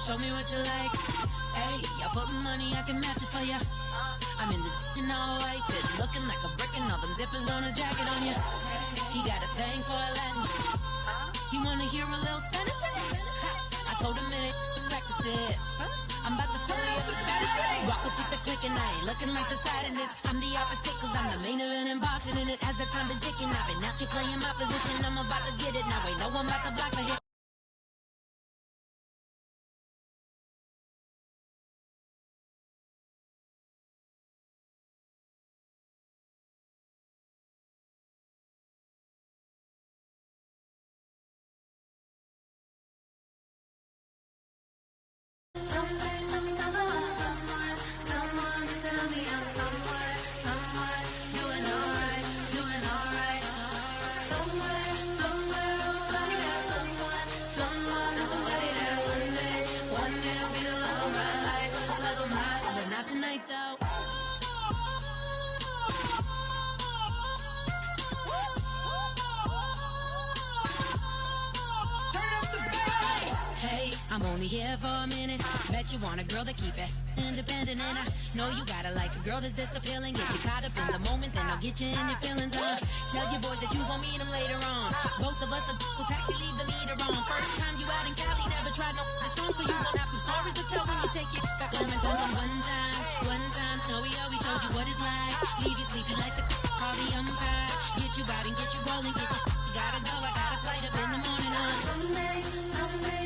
Show me what you like. Hey, I put money, I can match it for ya. I'm in this all white fit, looking like a brick and all them zippers on a jacket on ya. He got a thing for a Latin. He wanna hear a little Spanish in it. I told him it ain't practice it. I'm about to fill you up with status. Walk up with the click and I ain't looking like the side in this. I'm the opposite cause I'm the main event and boxing in it. As the time been ticking, I've been out here playing my position. I'm about to get it now. Ain't no one about to block the hit. I'm only here for a minute. Bet you want a girl to keep it independent, and I know you gotta like a girl that's this appealing. Get you caught up in the moment, then I'll get you in your feelings. Tell your boys that you gon' meet them later on. Both of us are so taxi, leave the meter on. First time you out in Cali, never tried no this strong, so you gon' have some stories to tell when you take it back home and tell them one time, Snowy always showed you what it's like. Leave you sleepy like the call the umpire. Get you out and get you rolling, get you gotta go. I got a flight up in the morning on someday,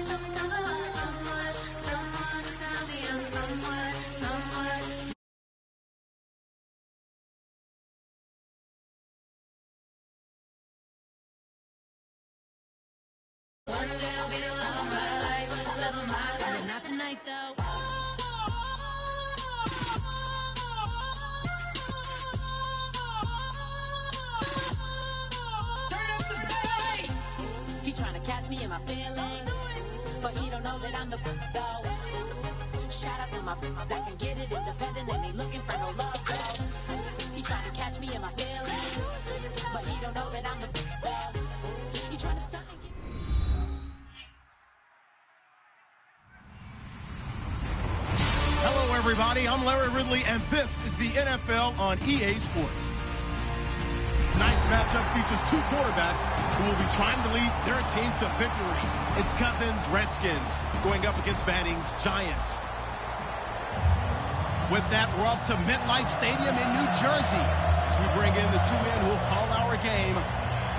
something come along. Someone tell me I'm someone. One day I'll be the love of my life, but not tonight though. Turn up the bass. He trying to catch me in my feelings, but he don't know that I'm the though. Shout out to my that can get it independent and ain't looking for no love though. He trying to catch me in my feelings, but he don't know that I'm the though. He trying to stunt and get. Hello, everybody. I'm Larry Ridley, and this is the NFL on EA Sports. Tonight's matchup features two quarterbacks who will be trying to lead their team to victory. It's Cousins, Redskins, going up against Manning's Giants. With that, we're off to MetLife Stadium in New Jersey as we bring in the two men who will call our game,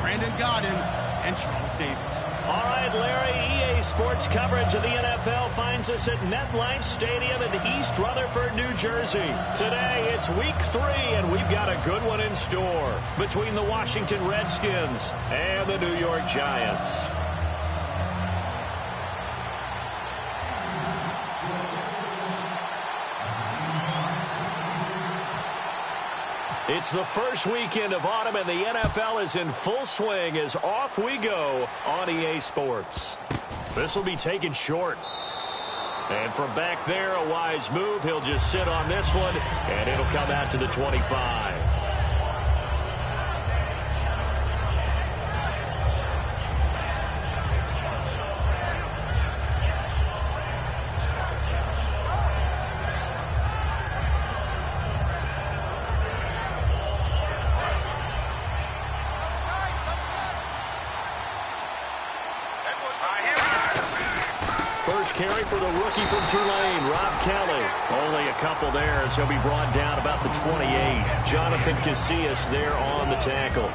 Brandon Gaudin and Charles Davis. All right, Larry, EA Sports coverage of the NFL finds us at MetLife Stadium in East Rutherford, New Jersey. Today, it's week 3, and we've got a good one in store between the Washington Redskins and the New York Giants. It's the first weekend of autumn, and the NFL is in full swing as off we go on EA Sports. This will be taken short. And from back there, a wise move. He'll just sit on this one, and it'll come out to the 25. Carry for the rookie from Tulane, Rob Kelly. Only a couple there as he'll be brought down about the 28. Jonathan Casillas there on the tackle.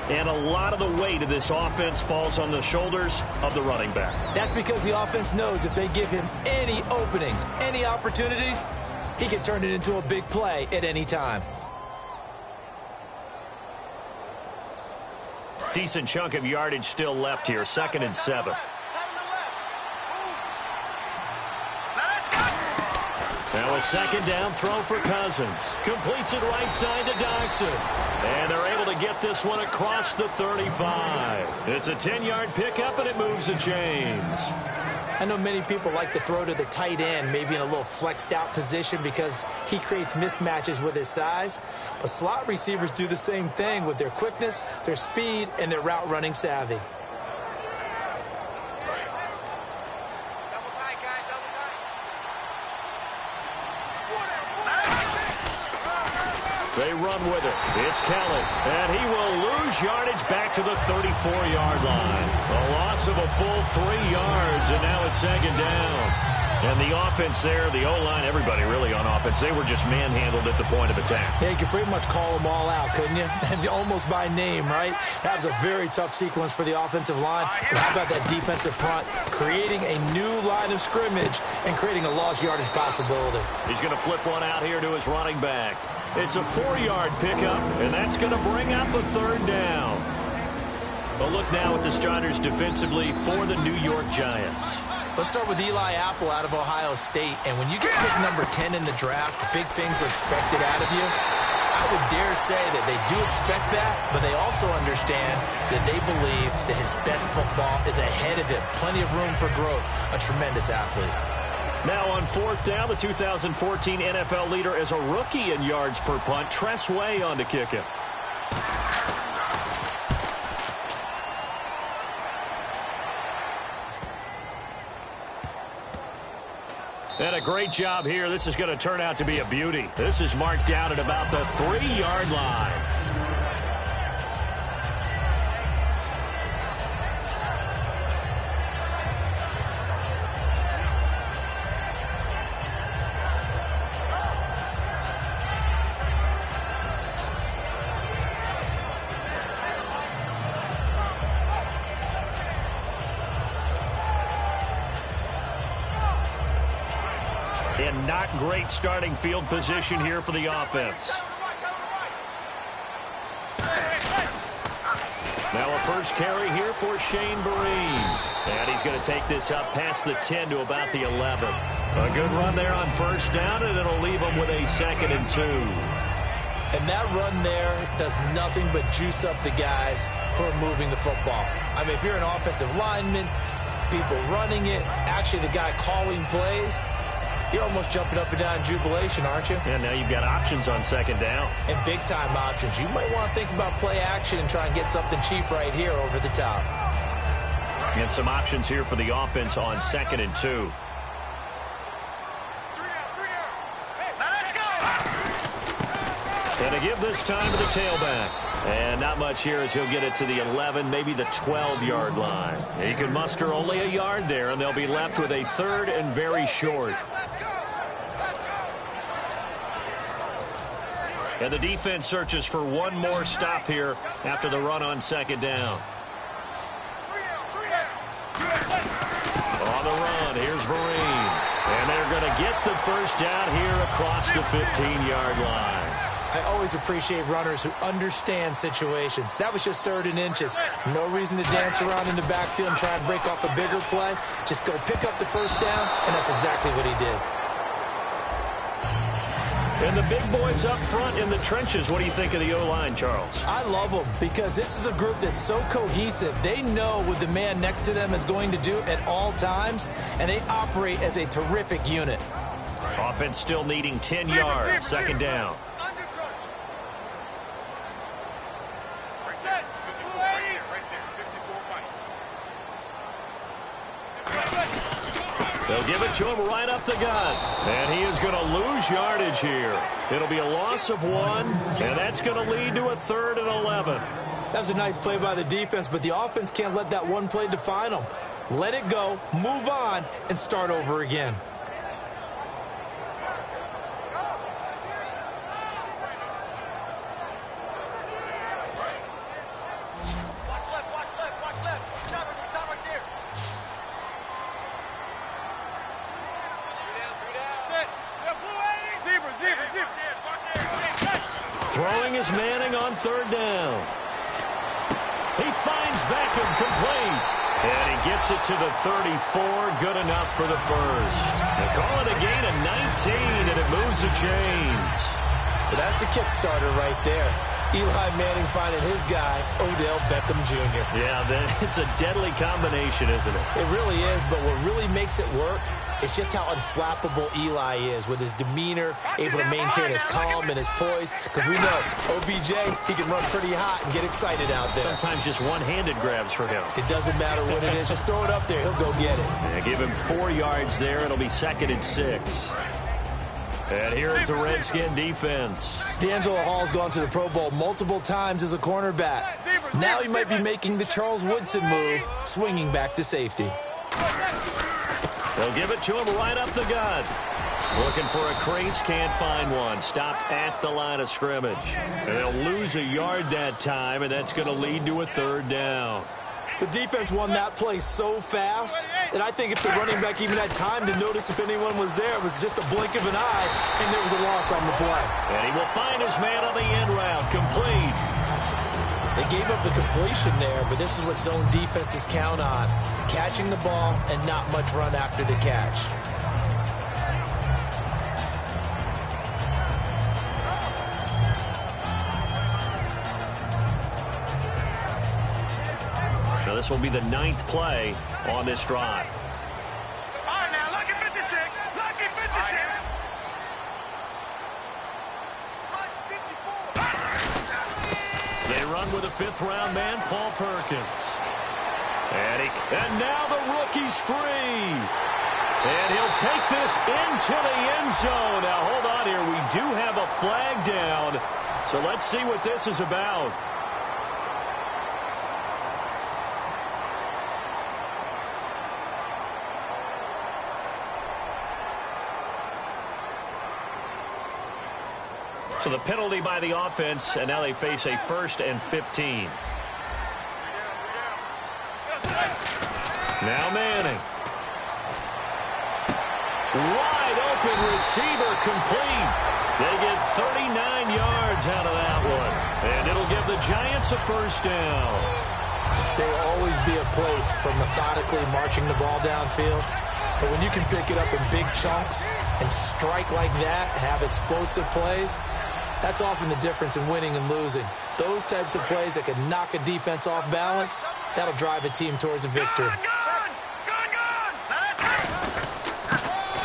And a lot of the weight of this offense falls on the shoulders of the running back. That's because the offense knows if they give him any openings, any opportunities, he can turn it into a big play at any time. Decent chunk of yardage still left here. 2nd and 7. Now a 2nd down throw for Cousins. Completes it right side to Dodson. And they're able to get this one across the 35. It's a 10-yard pickup, and it moves the chains. I know many people like to throw to the tight end, maybe in a little flexed out position because he creates mismatches with his size. But slot receivers do the same thing with their quickness, their speed, and their route running savvy. They run with it. It's Kelly. And he will lose yardage back to the 34-yard line. A loss of a full 3 yards, and now it's 2nd down. And the offense there, the O-line, everybody really on offense, they were just manhandled at the point of attack. Yeah, you could pretty much call them all out, couldn't you? And almost by name, right? That was a very tough sequence for the offensive line. But how about that defensive front creating a new line of scrimmage and creating a lost yardage possibility? He's going to flip one out here to his running back. It's a 4-yard pickup, and that's going to bring up a 3rd down. But look now at the starters defensively for the New York Giants. Let's start with Eli Apple out of Ohio State. And when you get pick number 10 in the draft, big things are expected out of you. I would dare say that they do expect that, but they also understand that they believe that his best football is ahead of him. Plenty of room for growth. A tremendous athlete. Now on 4th down, the 2014 NFL leader as a rookie in yards per punt, Tress Way on to kick it. And a great job here. This is going to turn out to be a beauty. This is marked down at about the 3-yard line. And not great starting field position here for the offense. Now a first carry here for Shane Vereen. And he's going to take this up past the 10 to about the 11. A good run there on 1st down, and it'll leave him with a 2nd and 2. And that run there does nothing but juice up the guys who are moving the football. I mean, if you're an offensive lineman, people running it, actually the guy calling plays, you're almost jumping up and down in jubilation, aren't you? And now you've got options on 2nd down. And big-time options. You might want to think about play action and try and get something cheap right here over the top. And some options here for the offense on 2nd and 2. And to give this time to the tailback. And not much here as he'll get it to the 11, maybe the 12-yard line. He can muster only a yard there, and they'll be left with a 3rd and very short. And the defense searches for one more stop here after the run on 2nd down. On the run, here's Vereen. And they're going to get the 1st down here across the 15-yard line. I always appreciate runners who understand situations. That was just 3rd and inches. No reason to dance around in the backfield and try and break off a bigger play. Just go pick up the 1st down, and that's exactly what he did. And the big boys up front in the trenches. What do you think of the O-line, Charles? I love them because this is a group that's so cohesive. They know what the man next to them is going to do at all times, and they operate as a terrific unit. Offense still needing 10 yards. 2nd down. They'll give it to him right up the gut. And he is going to lose yardage here. It'll be a loss of 1, and that's going to lead to a 3rd and 11. That was a nice play by the defense, but the offense can't let that one play define them. Let it go, move on, and start over again. is Manning on third down. He finds Beckham complete. And he gets it to the 34. Good enough for the first. They call it a gain of 19, and it moves the chains. But that's the kickstarter right there. Eli Manning finding his guy, Odell Beckham Jr. Yeah, it's a deadly combination, isn't it? It really is, but what really makes it work is just how unflappable Eli is with his demeanor, able to maintain his calm and his poise. Because we know, OBJ, he can run pretty hot and get excited out there. Sometimes just one-handed grabs for him. It doesn't matter what it is. Just throw it up there. He'll go get it. Yeah, give him 4 yards there. It'll be 2nd and 6. And here's the Redskin defense. D'Angelo Hall's gone to the Pro Bowl multiple times as a cornerback. Now he might be making the Charles Woodson move, swinging back to safety. They'll give it to him right up the gut. Looking for a crease, can't find one. Stopped at the line of scrimmage. And they'll lose a yard that time, and that's going to lead to a 3rd down. The defense won that play so fast that I think if the running back even had time to notice if anyone was there, it was just a blink of an eye, and there was a loss on the play. And he will find his man on the end route, complete. They gave up the completion there, but this is what zone defenses count on, catching the ball and not much run after the catch. Now this will be the 9th play on this drive. All right, now, lucky 56. Lucky 56. They run with a 5th-round man, Paul Perkins. And now the rookie's free. And he'll take this into the end zone. Now, hold on here. We do have a flag down. So let's see what this is about. So the penalty by the offense, and now they face a 1st and 15. Now Manning. Wide open receiver complete. They get 39 yards out of that one. And it'll give the Giants a 1st down. There will always be a place for methodically marching the ball downfield. But when you can pick it up in big chunks and strike like that, have explosive plays, that's often the difference in winning and losing. Those types of plays that can knock a defense off balance, that'll drive a team towards a victory.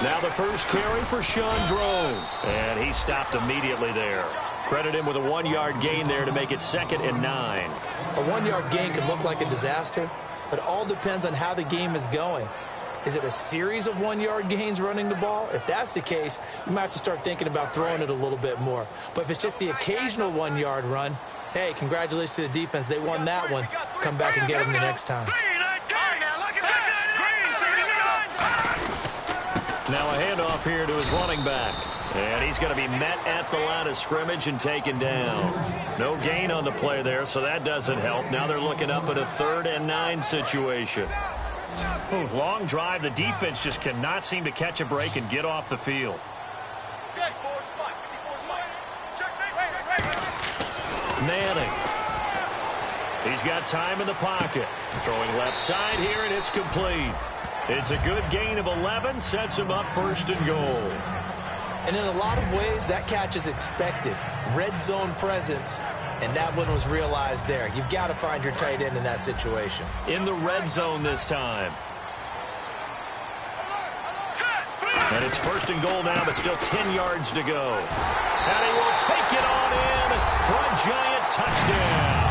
Now the first carry for Sean Drone. And he stopped immediately there. Credit him with a 1-yard gain there to make it 2nd and 9. A 1-yard gain can look like a disaster, but it all depends on how the game is going. Is it a series of 1-yard gains running the ball? If that's the case, you might have to start thinking about throwing it a little bit more. But if it's just the occasional 1-yard run, hey, congratulations to the defense. They won that one. Come back and get them the next time. Now a handoff here to his running back. And he's going to be met at the line of scrimmage and taken down. No gain on the play there, so that doesn't help. Now they're looking up at a 3rd and 9 situation. Ooh, long drive. The defense just cannot seem to catch a break and get off the field. Manning. He's got time in the pocket. Throwing left side here, and it's complete. It's a good gain of 11. Sets him up 1st and goal. And in a lot of ways, that catch is expected. Red zone presence. And that one was realized there. You've got to find your tight end in that situation. In the red zone this time. And it's 1st and goal now, but still 10 yards to go. And he will take it on in for a Giant touchdown.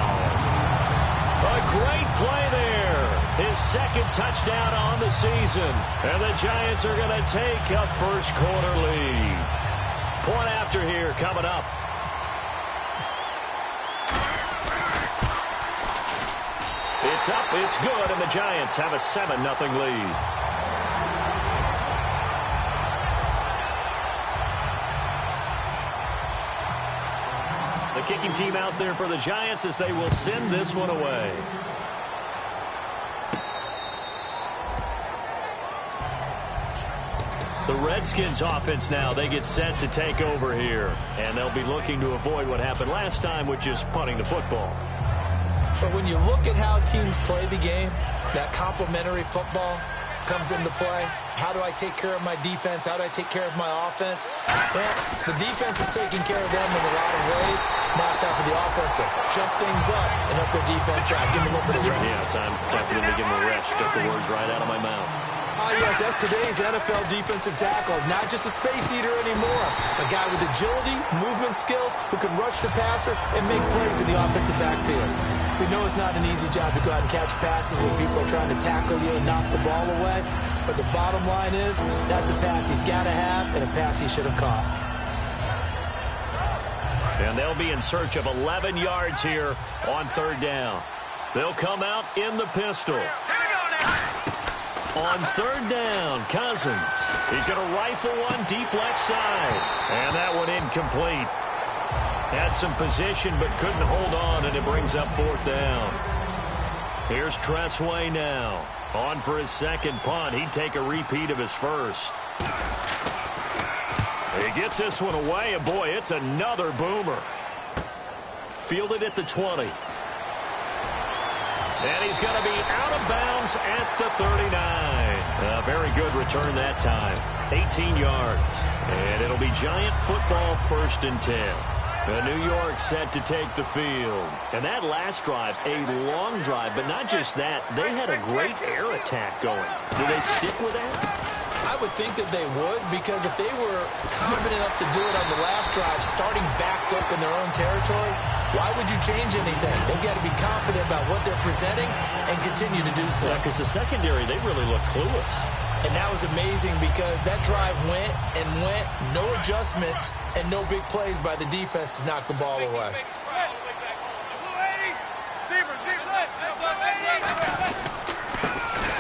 A great play there. His 2nd touchdown on the season. And the Giants are going to take a first-quarter lead. Point after here coming up. It's up, it's good, and the Giants have a 7-0 lead. The kicking team out there for the Giants as they will send this one away. The Redskins offense now, they get set to take over here. And they'll be looking to avoid what happened last time, which is punting the football. But when you look at how teams play the game, that complementary football comes into play. How do I take care of my defense? How do I take care of my offense? Well, the defense is taking care of them in a lot of ways. Now it's time for the offense to jump things up and help their defense out. Give them a little bit of rest. Yeah, it's time definitely to give them a rest. Took the words right out of my mouth. Yes, that's today's NFL defensive tackle. Not just a space eater anymore. A guy with agility, movement skills, who can rush the passer and make plays in the offensive backfield. We know it's not an easy job to go out and catch passes when people are trying to tackle you and knock the ball away. But the bottom line is, that's a pass he's got to have and a pass he should have caught. And they'll be in search of 11 yards here on third down. They'll come out in the pistol. On third down, Cousins. He's going to rifle one deep left side. And that one incomplete. Had some position but couldn't hold on, and it brings up fourth down. Here's Tressway now. On for his second punt. He'd take a repeat of his first. He gets this one away, and boy, it's another boomer. Fielded at the 20. And he's going to be out of bounds at the 39. A very good return that time. 18 yards. And it'll be Giant football, 1st and 10. New York set to take the field. And that last drive, a long drive, but not just that. They had a great air attack going. Do they stick with that? I would think that they would, because if they were confident enough to do it on the last drive, starting backed up in their own territory, why would you change anything? They've got to be confident about what they're presenting and continue to do so. Yeah, because the secondary, they really look clueless. And that was amazing because that drive went and went, no adjustments and no big plays by the defense to knock the ball away.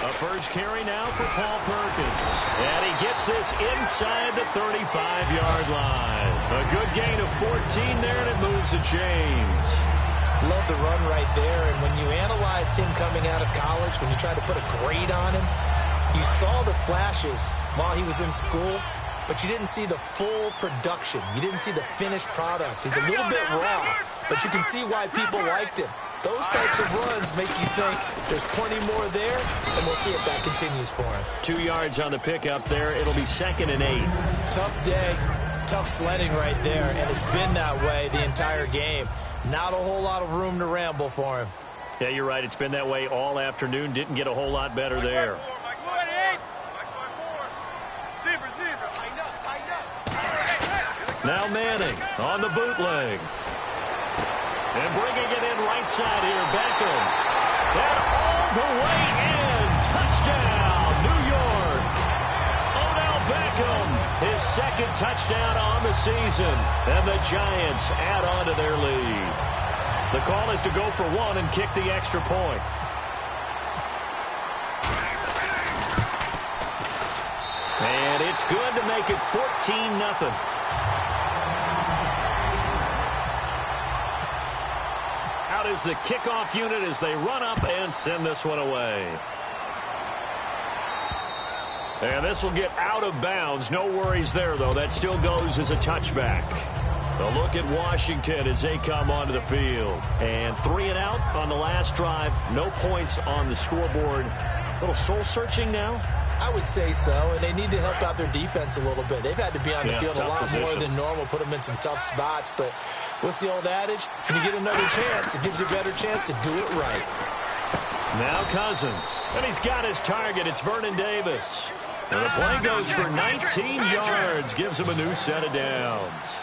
A first carry now for Paul Perkins. And he gets this inside the 35-yard line. A good gain of 14 there, and it moves to James. Love the run right there. And when you analyzed him coming out of college, when you tried to put a grade on him, you saw the flashes while he was in school, but you didn't see the full production. You didn't see the finished product. He's a little bit raw, but you can see why people liked him. Those types of runs make you think there's plenty more there, and we'll see if that continues for him. 2 yards on the pickup there. It'll be 2nd and 8. Tough day, tough sledding right there, and it's been that way the entire game. Not a whole lot of room to ramble for him. Yeah, you're right. It's been that way all afternoon. Didn't get a whole lot better there. Now Manning on the bootleg. And bringing it in right side here, Beckham. And all the way in. Touchdown, New York. Odell Beckham, his 2nd touchdown on the season. And the Giants add on to their lead. The call is to go for one and kick the extra point. And it's good to make it 14-0. Out is the kickoff unit as they run up and send this one away. And this will get out of bounds. No worries there, though. That still goes as a touchback. A look at Washington as they come onto the field. And 3 and out on the last drive. No points on the scoreboard. A little soul-searching now. I would say so, and they need to help out their defense a little bit. They've had to be on the field a lot more than normal, put them in some tough spots. But what's the old adage? When you get another chance, it gives you a better chance to do it right. Now Cousins, and he's got his target. It's Vernon Davis. And the play goes for 19 yards, gives him a new set of downs.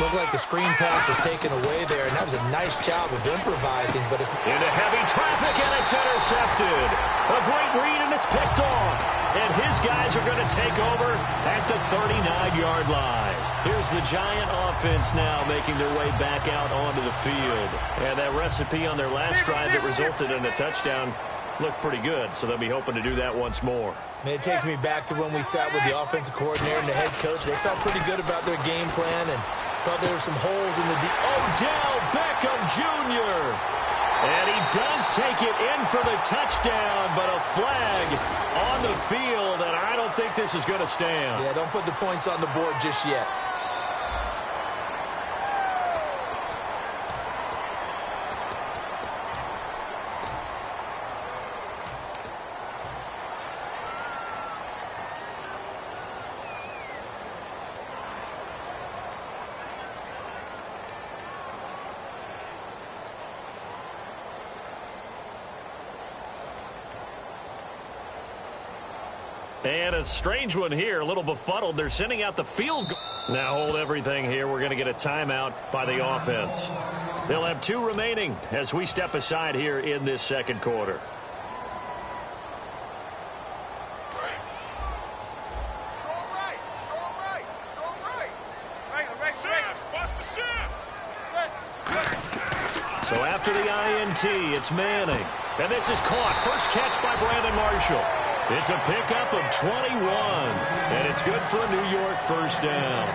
Looked like the screen pass was taken away there, and that was a nice job of improvising, but it's into heavy traffic, and it's intercepted. A great read, and it's picked off. And his guys are going to take over at the 39-yard line. Here's the Giant offense now making their way back out onto the field. And that recipe on their last drive that resulted in a touchdown looked pretty good, so they'll be hoping to do that once more. It takes me back to when we sat with the offensive coordinator and the head coach. They felt pretty good about their game plan and thought there were some holes in the Odell Beckham Jr. And he does take it in for the touchdown, but a flag on the field, and I don't think this is going to stand. Yeah, don't put the points on the board just yet. And a strange one here, a little befuddled. They're sending out the field goal. Now hold everything here. We're going to get a timeout by the offense. They'll have 2 remaining as we step aside here in this second quarter. So after the INT, it's Manning. And this is caught. First catch by Brandon Marshall. It's a pickup of 21, and it's good for a New York first down.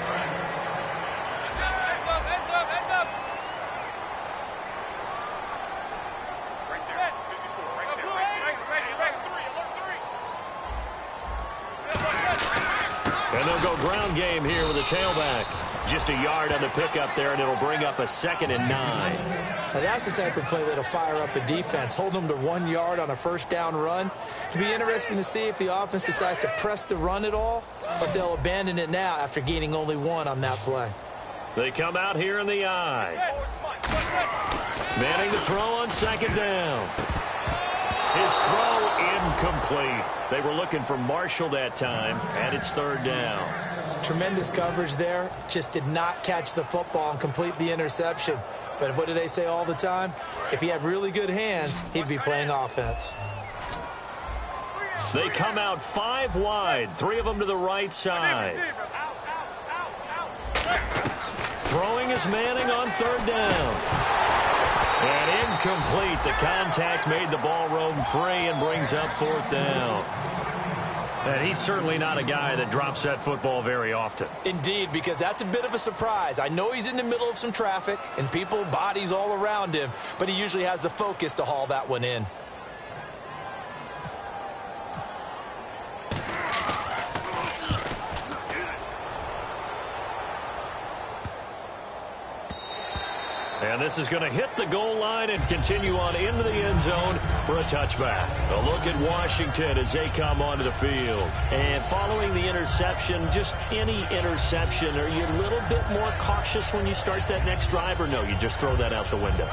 And they'll go ground game here with a tailback. Just a yard on the pickup there, and it'll bring up a 2nd and 9. Now that's the type of play that'll fire up the defense. Hold them to 1 yard on a first down run. It'll be interesting to see if the offense decides to press the run at all, but they'll abandon it now after gaining only 1 on that play. They come out here in the I. Manning to throw on 2nd down. His throw incomplete. They were looking for Marshall that time, and it's 3rd down. Tremendous coverage there. Just did not catch the football and complete the interception. But what do they say all the time? If he had really good hands, he'd be playing offense. They come out 5 wide, 3 of them to the right side. Throwing is Manning on 3rd down. And incomplete. The contact made the ball roam free and brings up 4th down. And he's certainly not a guy that drops that football very often. Indeed, because that's a bit of a surprise. I know he's in the middle of some traffic and people, bodies all around him, but he usually has the focus to haul that one in. And this is going to hit the goal line and continue on into the end zone for a touchback. A look at Washington as they come onto the field. And following the interception, just any interception, are you a little bit more cautious when you start that next drive, or no, you just throw that out the window?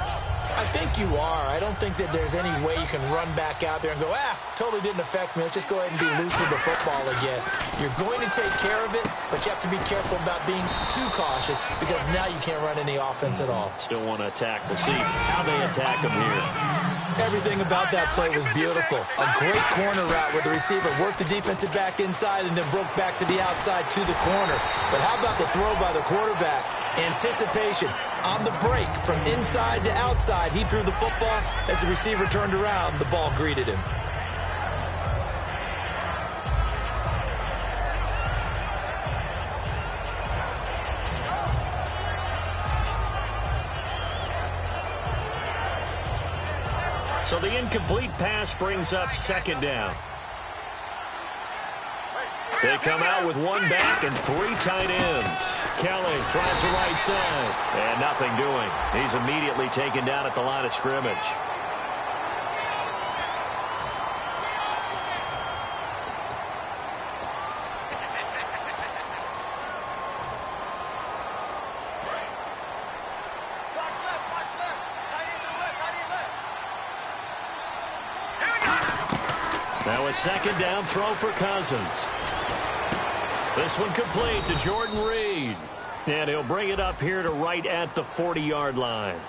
I think you are. I don't think that there's any way you can run back out there and go, totally didn't affect me. Let's just go ahead and be loose with the football again. You're going to take care of it, but you have to be careful about being too cautious because now you can't run any offense at all. Still want to attack. We'll see how they attack them here. Everything about that play was beautiful. A great corner route where the receiver worked the defensive back inside and then broke back to the outside to the corner. But how about the throw by the quarterback? Anticipation on the break from inside to outside. He threw the football. As the receiver turned around, the ball greeted him. So the incomplete pass brings up 2nd down. They come out with 1 back and 3 tight ends. Kelly tries the right side, and nothing doing. He's immediately taken down at the line of scrimmage. Now a 2nd down throw for Cousins. This one complete to Jordan Reed. And he'll bring it up here to right at the 40-yard line.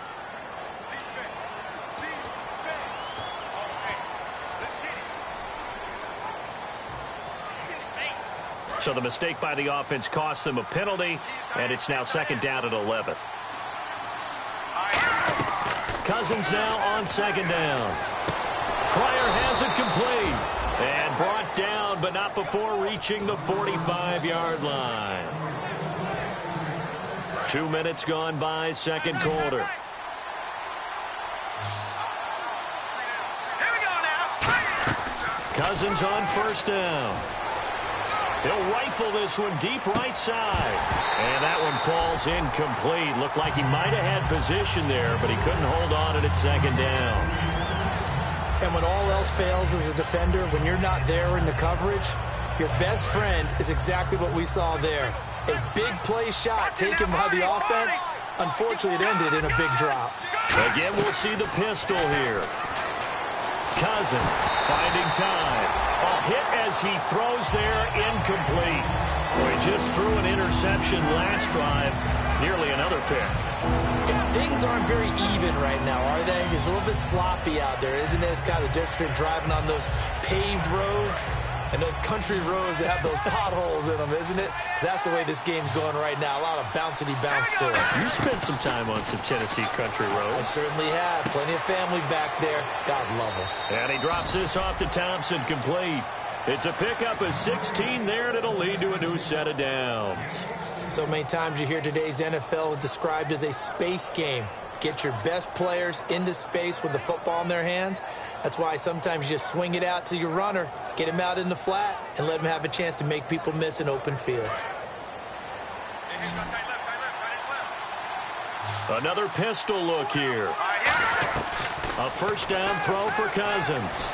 So the mistake by the offense cost them a penalty, and it's now 2nd down at 11. Cousins now on 2nd down. Pryor has it complete and brought down, but not before reaching the 45-yard line. 2 minutes gone by, 2nd quarter. Cousins on first down. He'll rifle this one deep right side. And that one falls incomplete. Looked like he might have had position there, but he couldn't hold on at second down. And when all else fails as a defender, when you're not there in the coverage, your best friend is exactly what we saw there. A big play shot taken by the offense. Unfortunately, it ended in a big drop. Again, we'll see the pistol here. Cousins finding time. A hit as he throws there, incomplete. He just threw an interception last drive. Nearly another pick. And things aren't very even right now, are they? It's a little bit sloppy out there, isn't it? It's kind of different driving on those paved roads and those country roads that have those potholes in them, isn't it? Because that's the way this game's going right now. A lot of bouncy bounce to it. You spent some time on some Tennessee country roads. I certainly have. Plenty of family back there. God love them. And he drops this off to Thompson, complete. It's a pickup of 16 there, and it'll lead to a new set of downs. So many times you hear today's NFL described as a space game. Get your best players into space with the football in their hands. That's why sometimes you just swing it out to your runner, get him out in the flat, and let him have a chance to make people miss an open field. Another pistol look here. A first down throw for Cousins.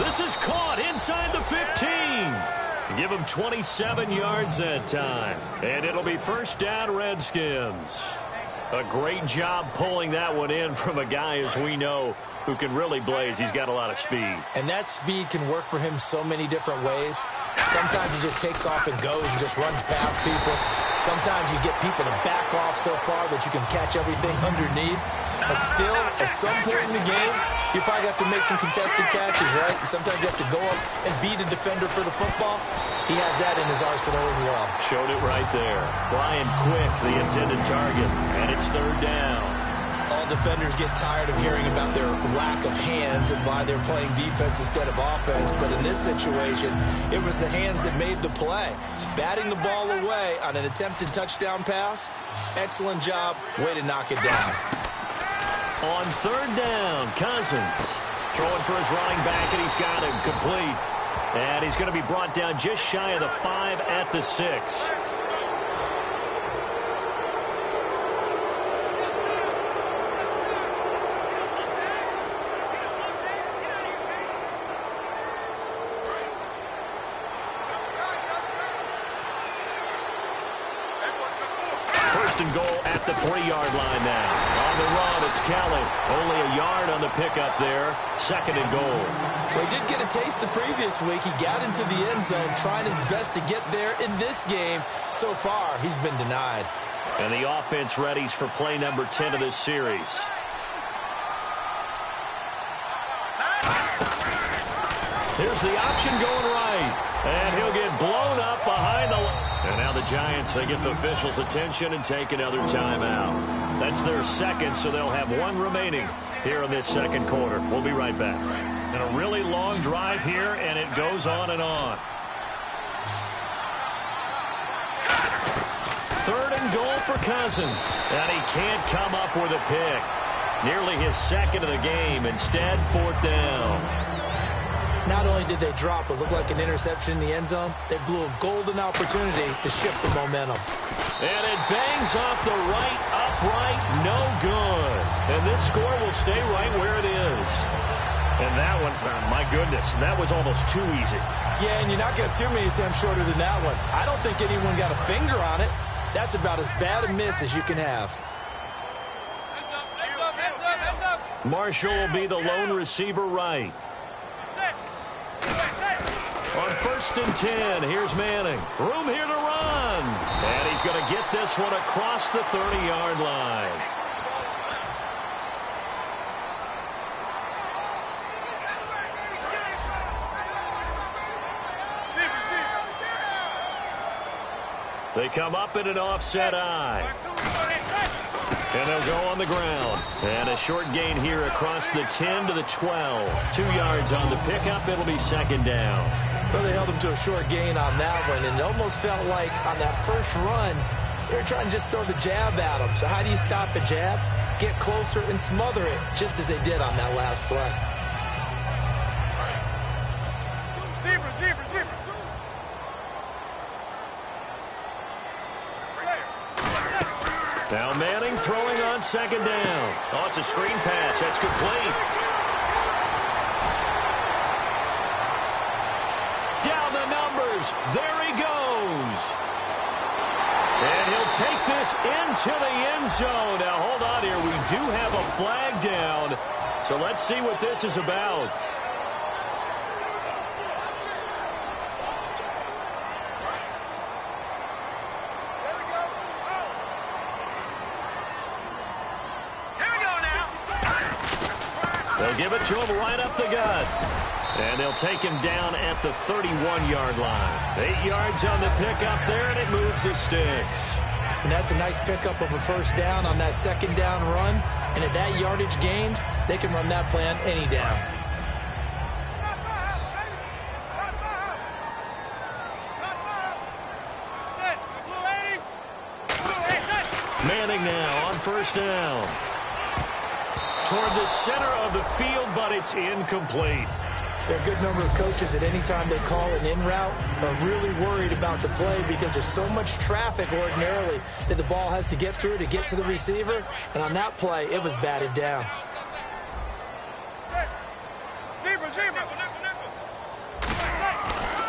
This is caught inside the 15. Give him 27 yards that time. And it'll be first down, Redskins. A great job pulling that one in from a guy, as we know, who can really blaze. He's got a lot of speed. And that speed can work for him so many different ways. Sometimes he just takes off and goes and just runs past people. Sometimes you get people to back off so far that you can catch everything underneath. But still, at some point in the game, you probably have to make some contested catches, right? Sometimes you have to go up and beat a defender for the football. He has that in his arsenal as well. Showed it right there. Brian Quick, the intended target, and it's third down. All defenders get tired of hearing about their lack of hands and why they're playing defense instead of offense. But in this situation, it was the hands that made the play. Batting the ball away on an attempted touchdown pass. Excellent job. Way to knock it down. On third down, Cousins throwing for his running back, and he's got him complete. And he's going to be brought down just shy of the 5 at the 6. First and goal at the 3-yard line now. On the run, it's Kelly. Only a yard on the pickup there. Second and goal. Well, he did get a taste the previous week. He got into the end zone, trying his best to get there in this game. So far, he's been denied. And the offense readies for play number 10 of this series. Here's the option going right. And he'll get blown up behind the line. And now the Giants, they get the officials' attention and take another timeout. That's their second, so they'll have one remaining here in this second quarter. We'll be right back. And a really long drive here, and it goes on and on. Third and goal for Cousins. And he can't come up with a pick. Nearly his second of the game. Instead, fourth down. Not only did they drop what looked like an interception in the end zone, they blew a golden opportunity to shift the momentum. And it bangs off the right upright, no good. And this score will stay right where it is. And that one, my goodness, that was almost too easy. Yeah, and you're not going to have too many attempts shorter than that one. I don't think anyone got a finger on it. That's about as bad a miss as you can have. Marshall will be the lone receiver right. On first and 10, here's Manning. Room here to run. And he's going to get this one across the 30-yard line. They come up in an offset eye. And they'll go on the ground. And a short gain here across the 10 to the 12. 2 yards on the pickup. It'll be second down. Well, they held him to a short gain on that one, and it almost felt like on that first run, they were trying to just throw the jab at him. So how do you stop the jab? Get closer and smother it, just as they did on that last play. Zebra. Now Manning throwing on second down. Oh, it's a screen pass. That's complete. Down the numbers. There he goes. And he'll take this into the end zone. Now, hold on here. We do have a flag down. So let's see what this is about. They'll give it to him right up the gut. And they'll take him down at the 31-yard line. 8 yards on the pickup there, and it moves the sticks. And that's a nice pickup of a first down on that second down run. And at that yardage gained, they can run that play on any down. Manning now on first down. Toward the center of the field, but it's incomplete. There are a good number of coaches that any time they call an in route are really worried about the play because there's so much traffic ordinarily that the ball has to get through to get to the receiver. And on that play, it was batted down.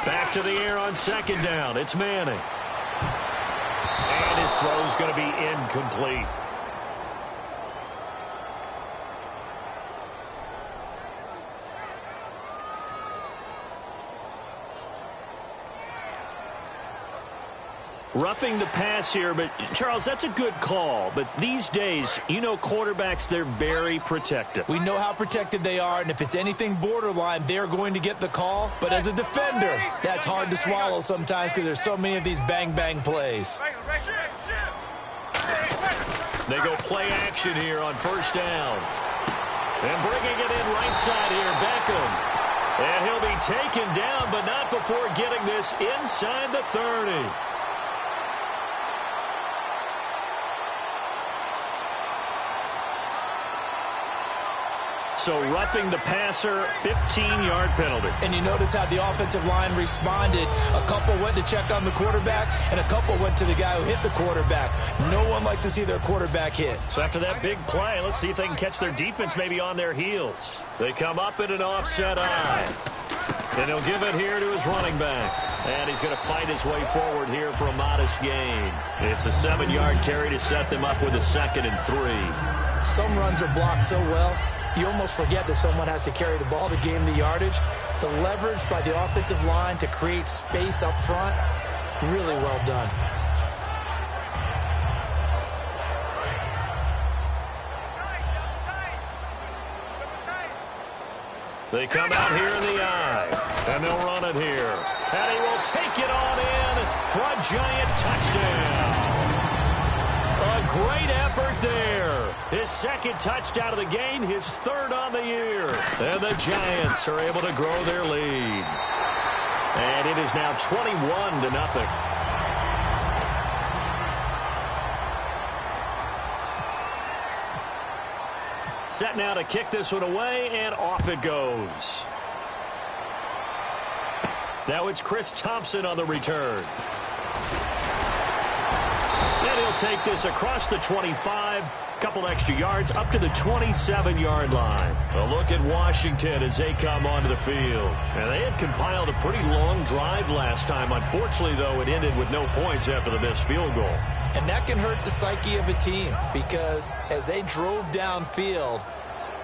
Back to the air on second down. It's Manning. And his throw's going to be incomplete. Roughing the pass here, but Charles, that's a good call. But these days, you know quarterbacks, they're very protective. We know how protected they are, and if it's anything borderline, they're going to get the call. But as a defender, that's hard to swallow sometimes because there's so many of these bang-bang plays. They go play action here on first down. And bringing it in right side here, Beckham. And he'll be taken down, but not before getting this inside the 30. So roughing the passer, 15-yard penalty. And you notice how the offensive line responded. A couple went to check on the quarterback, and a couple went to the guy who hit the quarterback. No one likes to see their quarterback hit. So after that big play, let's see if they can catch their defense maybe on their heels. They come up in an offset eye. And he'll give it here to his running back. And he's going to fight his way forward here for a modest gain. It's a 7-yard carry to set them up with a 2nd and 3. Some runs are blocked so well, you almost forget that someone has to carry the ball to gain the yardage. The leverage by the offensive line to create space up front, really well done. They come out here in the eye, and they'll run it here. And he will take it on in for a giant touchdown. A great effort there. His 2nd touchdown of the game, his 3rd on the year. And the Giants are able to grow their lead. And it is now 21-0. Set now to kick this one away, and off it goes. Now it's Chris Thompson on the return. And he'll take this across the 25, couple extra yards, up to the 27-yard line. A look at Washington as they come onto the field. And they had compiled a pretty long drive last time. Unfortunately, though, it ended with no points after the missed field goal. And that can hurt the psyche of a team because as they drove downfield,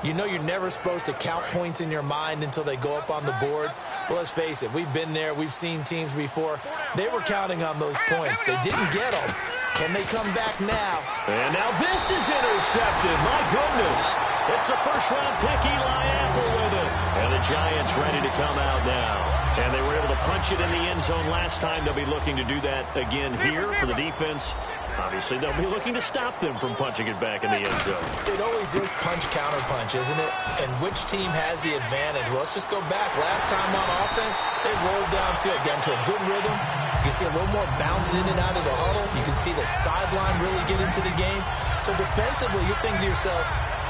you know you're never supposed to count points in your mind until they go up on the board. But let's face it, we've been there. We've seen teams before. They were counting on those points. They didn't get them. Can they come back now? And now this is intercepted. My goodness. It's the first-round pick, Eli Apple with it. And the Giants ready to come out now. And they were able to punch it in the end zone last time. They'll be looking to do that again here for the defense. Obviously, they'll be looking to stop them from punching it back in the end zone. It always is punch-counter-punch, isn't it? And which team has the advantage? Well, let's just go back. Last time on offense, they rolled downfield, got into a good rhythm. You can see a little more bounce in and out of the huddle. You can see the sideline really get into the game. So defensively, you're thinking to yourself,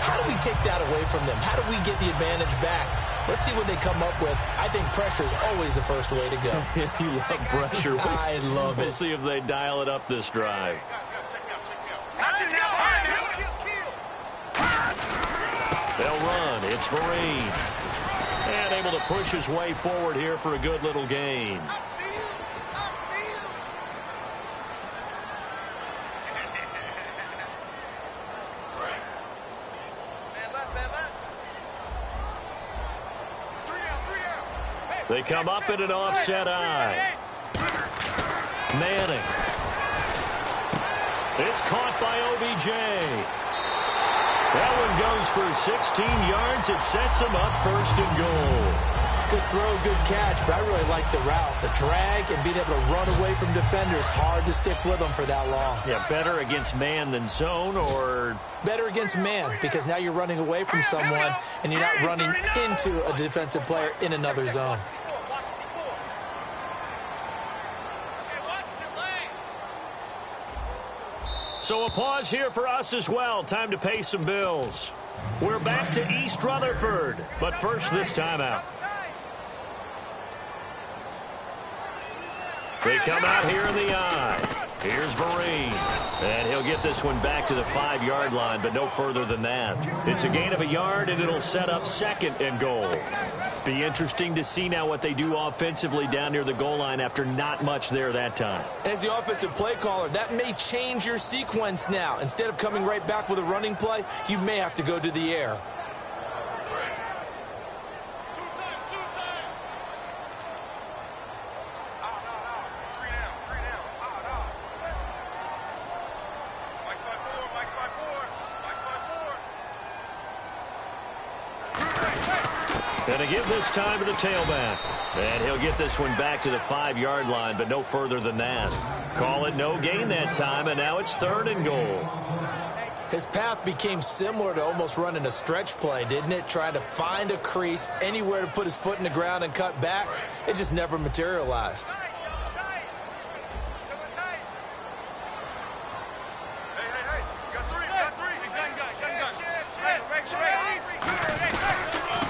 how do we take that away from them? How do we get the advantage back? Let's see what they come up with. I think pressure is always the first way to go. You love pressure. I love it. We'll see if they dial it up this drive. They'll run. It's Vereen. And able to push his way forward here for a good little gain. They come up in an offset eye. Manning. It's caught by OBJ. That one goes for 16 yards. It sets him up first and goal. Good throw, good catch, but I really like the route. The drag and being able to run away from defenders. Hard to stick with them for that long. Yeah, better against man than zone, or better against man, because now you're running away from someone and you're not running into a defensive player in another zone. So a pause here for us as well. Time to pay some bills. We're back to East Rutherford, but first this timeout. They come out here in the eye. Here's Vereen. And he'll get this one back to the 5-yard line, but no further than that. It's a gain of a yard, and it'll set up second and goal. Be interesting to see now what they do offensively down near the goal line after not much there that time. As the offensive play caller, that may change your sequence now. Instead of coming right back with a running play, you may have to go to the air. Going to give this time to the tailback. And he'll get this one back to the 5-yard line, but no further than that. Call it no gain that time, and now it's third and goal. His path became similar to almost running a stretch play, didn't it? Trying to find a crease, anywhere to put his foot in the ground and cut back. It just never materialized.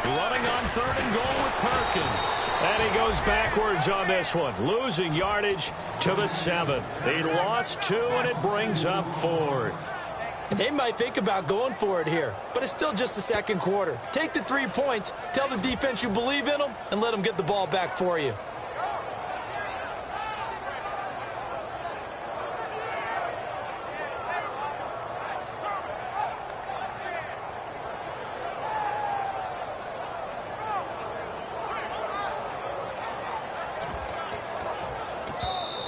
Running on third and goal with Perkins. And he goes backwards on this one, losing yardage to the 7. He lost 2, and it brings up 4th. They might think about going for it here, but it's still just the second quarter. Take the 3 points, tell the defense you believe in them, and let them get the ball back for you.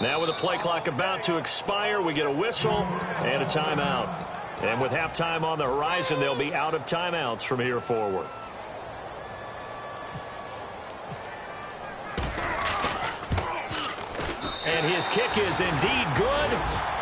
Now with the play clock about to expire, we get a whistle and a timeout. And with halftime on the horizon, they'll be out of timeouts from here forward. And his kick is indeed good.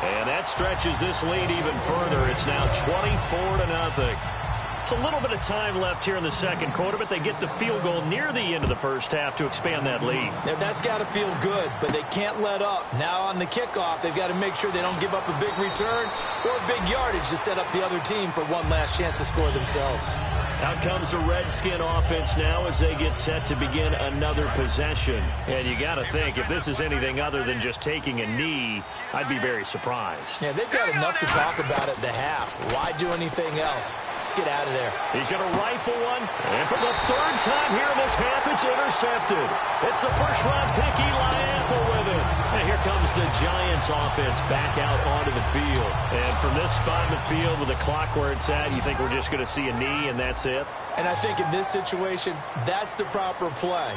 And that stretches this lead even further. It's now 24-0. It's a little bit of time left here in the second quarter, but they get the field goal near the end of the first half to expand that lead. Yeah, that's got to feel good, but they can't let up. Now on the kickoff, they've got to make sure they don't give up a big return or big yardage to set up the other team for one last chance to score themselves. Out comes the Redskin offense now as they get set to begin another possession. And you got to think, if this is anything other than just taking a knee, I'd be very surprised. Yeah, they've got enough to talk about at the half. Why do anything else? Just get out of there. He's going to rifle one. And for the third time here in this half, it's intercepted. It's the first-round pick, Eli Apple, with it. And here comes the Giants offense back out onto the field. And from this spot in the field with the clock where it's at, you think we're just going to see a knee and that's it? And I think in this situation, that's the proper play.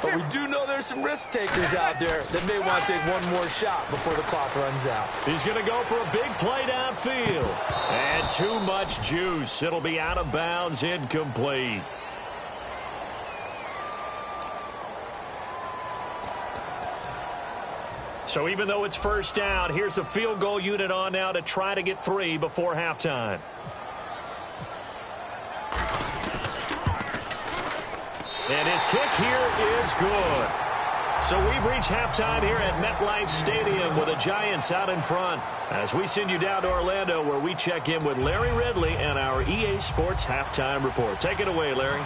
But we do know there's some risk takers out there that may want to take one more shot before the clock runs out. He's going to go for a big play downfield. And too much juice. It'll be out of bounds, incomplete. So even though it's first down, here's the field goal unit on now to try to get 3 before halftime. And his kick here is good. So we've reached halftime here at MetLife Stadium with the Giants out in front. As we send you down to Orlando where we check in with Larry Ridley and our EA Sports Halftime Report. Take it away, Larry.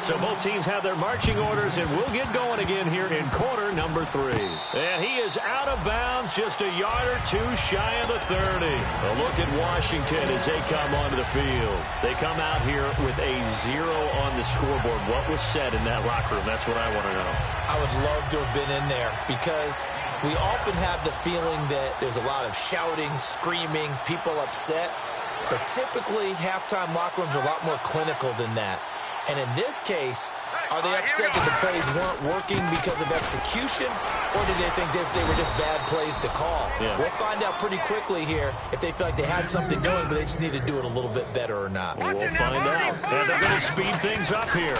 So both teams have their marching orders, and we'll get going again here in quarter number 3. And he is out of bounds, just a yard or two shy of the 30. A look at Washington as they come onto the field. They come out here with a 0 on the scoreboard. What was said in that locker room? That's what I want to know. I would love to have been in there because we often have the feeling that there's a lot of shouting, screaming, people upset. But typically, halftime locker rooms are a lot more clinical than that. And in this case, are they upset that the plays weren't working because of execution, or did they think they were just bad plays to call? Yeah. We'll find out pretty quickly here if they feel like they had something going, but they just need to do it a little bit better or not. We'll find out. And they're going to speed things up here.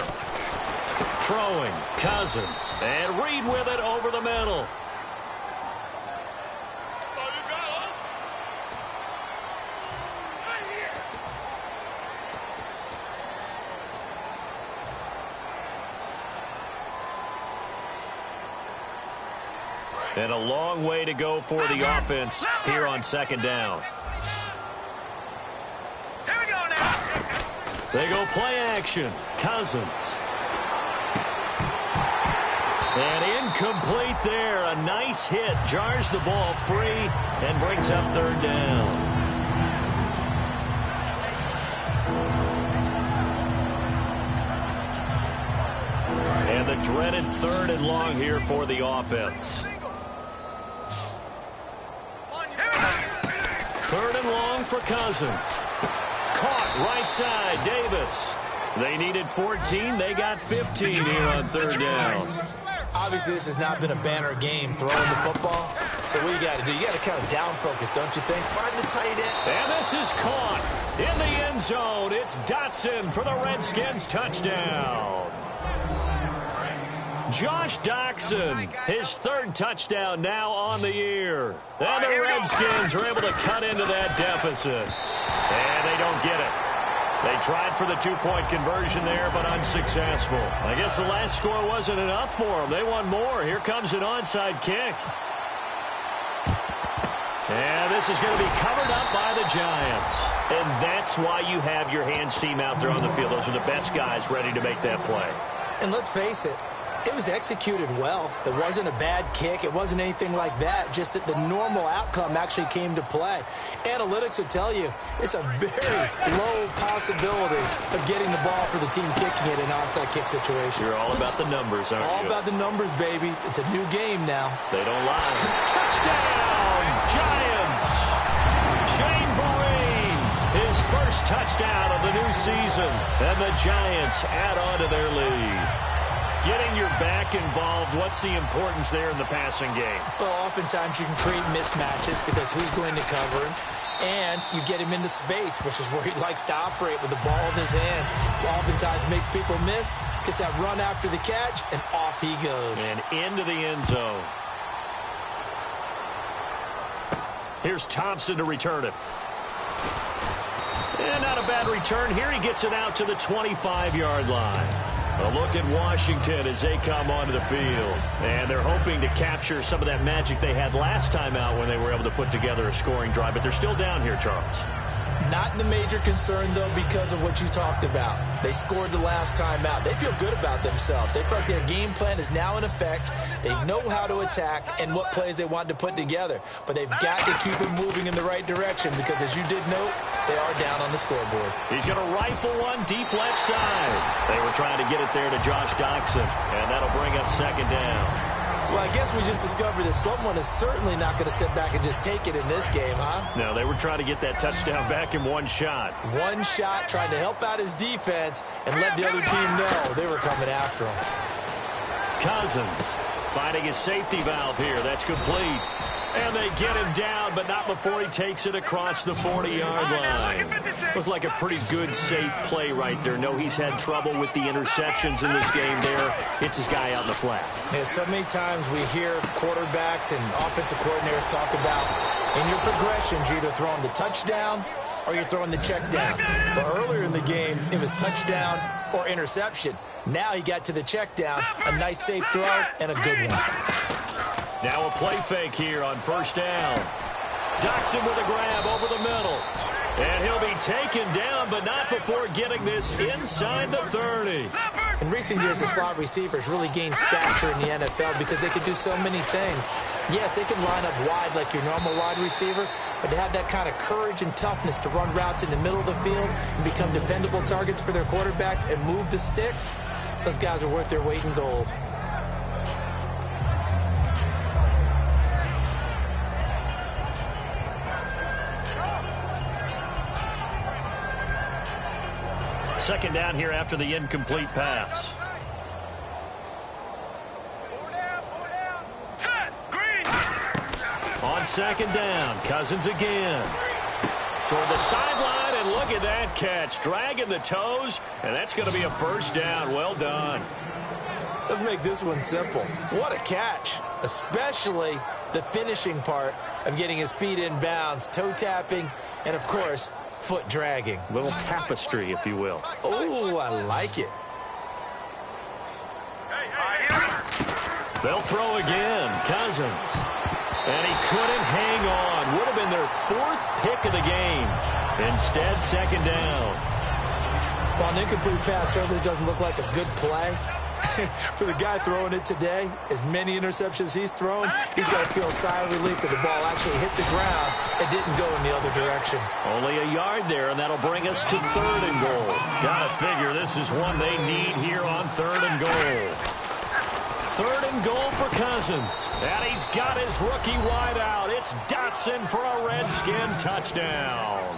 Throwing, Cousins, and Reed with it over the middle. And a long way to go for the offense here on second down. Here we go now. They go play action. Cousins. And incomplete there. A nice hit. Jars the ball free and brings up third down. And the dreaded third and long here for the offense. Third and long for Cousins. Caught right side, Davis. They needed 14. They got 15 here on third down. Obviously, this has not been a banner game throwing the football. So what you got to do, you got to kind of down focus, don't you think? Find the tight end. And this is caught in the end zone. It's Dotson for the Redskins touchdown. Josh Doctson, his third touchdown now on the year. And the Redskins are able to cut into that deficit. And they don't get it. They tried for the two-point conversion there, but unsuccessful. I guess the last score wasn't enough for them. They want more. Here comes an onside kick. And this is going to be covered up by the Giants. And that's why you have your hands team out there on the field. Those are the best guys ready to make that play. And let's face it, it was executed well. It wasn't a bad kick. It wasn't anything like that. Just that the normal outcome actually came to play. Analytics will tell you it's a very low possibility of getting the ball for the team kicking it in an onside kick situation. You're all about the numbers, aren't you? All about the numbers, baby. It's a new game now. They don't lie. Touchdown, Giants! Shane Vereen, his first touchdown of the new season. And the Giants add on to their lead. Getting your back involved, what's the importance there in the passing game? Well, oftentimes you can create mismatches because who's going to cover him? And you get him into space, which is where he likes to operate with the ball in his hands. Oftentimes makes people miss, gets that run after the catch, and off he goes. And into the end zone. Here's Thompson to return it. And not a bad return here. He gets it out to the 25-yard line. A look at Washington as they come onto the field. And they're hoping to capture some of that magic they had last time out when they were able to put together a scoring drive. But they're still down here, Charles. Not the major concern, though, because of what you talked about. They scored the last time out. They feel good about themselves. They feel like their game plan is now in effect. They know how to attack and what plays they want to put together. But they've got to keep it moving in the right direction because, as you did note, they are down on the scoreboard. He's going to rifle one deep left side. They were trying to get it there to Josh Doctson, and that'll bring up second down. Well, I guess we just discovered that someone is certainly not going to sit back and just take it in this game, huh? No, they were trying to get that touchdown back in one shot. One shot, trying to help out his defense and let the other team know they were coming after him. Cousins finding his safety valve here. That's complete. And they get him down, but not before he takes it across the 40-yard line. Looked like a pretty good, safe play right there. No, he's had trouble with the interceptions in this game there. Hits his guy out in the flat. Yeah, so many times we hear quarterbacks and offensive coordinators talk about in your progressions, you're either throwing the touchdown or you're throwing the check down. But earlier in the game, it was touchdown or interception. Now he got to the check down, a nice safe throw, and a good one. Now a play fake here on first down. Doctson with a grab over the middle. And he'll be taken down, but not before getting this inside the 30. In recent years, the slot receivers really gained stature in the NFL because they can do so many things. Yes, they can line up wide like your normal wide receiver, but to have that kind of courage and toughness to run routes in the middle of the field and become dependable targets for their quarterbacks and move the sticks, those guys are worth their weight in gold. Second down here after the incomplete pass. On second down, Cousins again. Toward the sideline, and look at that catch. Dragging the toes, and that's going to be a first down. Well done. Let's make this one simple. What a catch, especially the finishing part of getting his feet in bounds, toe tapping, and, of course, foot dragging. Little tapestry, if you will. Oh, I like it. They'll throw again. Cousins. And he couldn't hang on. Would have been their fourth pick of the game. Instead, second down. While an incomplete pass certainly doesn't look like a good play, for the guy throwing it today, as many interceptions he's thrown, he's got to feel a sigh of relief that the ball actually hit the ground and didn't go in the other direction. Only a yard there, and that'll bring us to third and goal. Gotta figure this is one they need here on third and goal. Third and goal for Cousins. And he's got his rookie wide out. It's Dotson for a Redskin touchdown.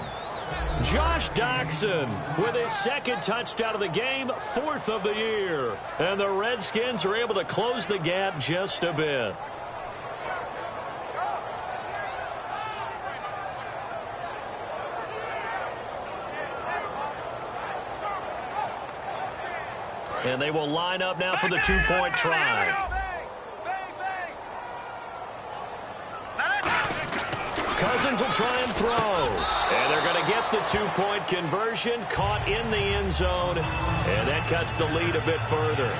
Josh Doctson with his second touchdown of the game, fourth of the year. And the Redskins are able to close the gap just a bit. And they will line up now for the two-point try. Cousins will try and throw. And they're going to get the two-point conversion, caught in the end zone. And that cuts the lead a bit further.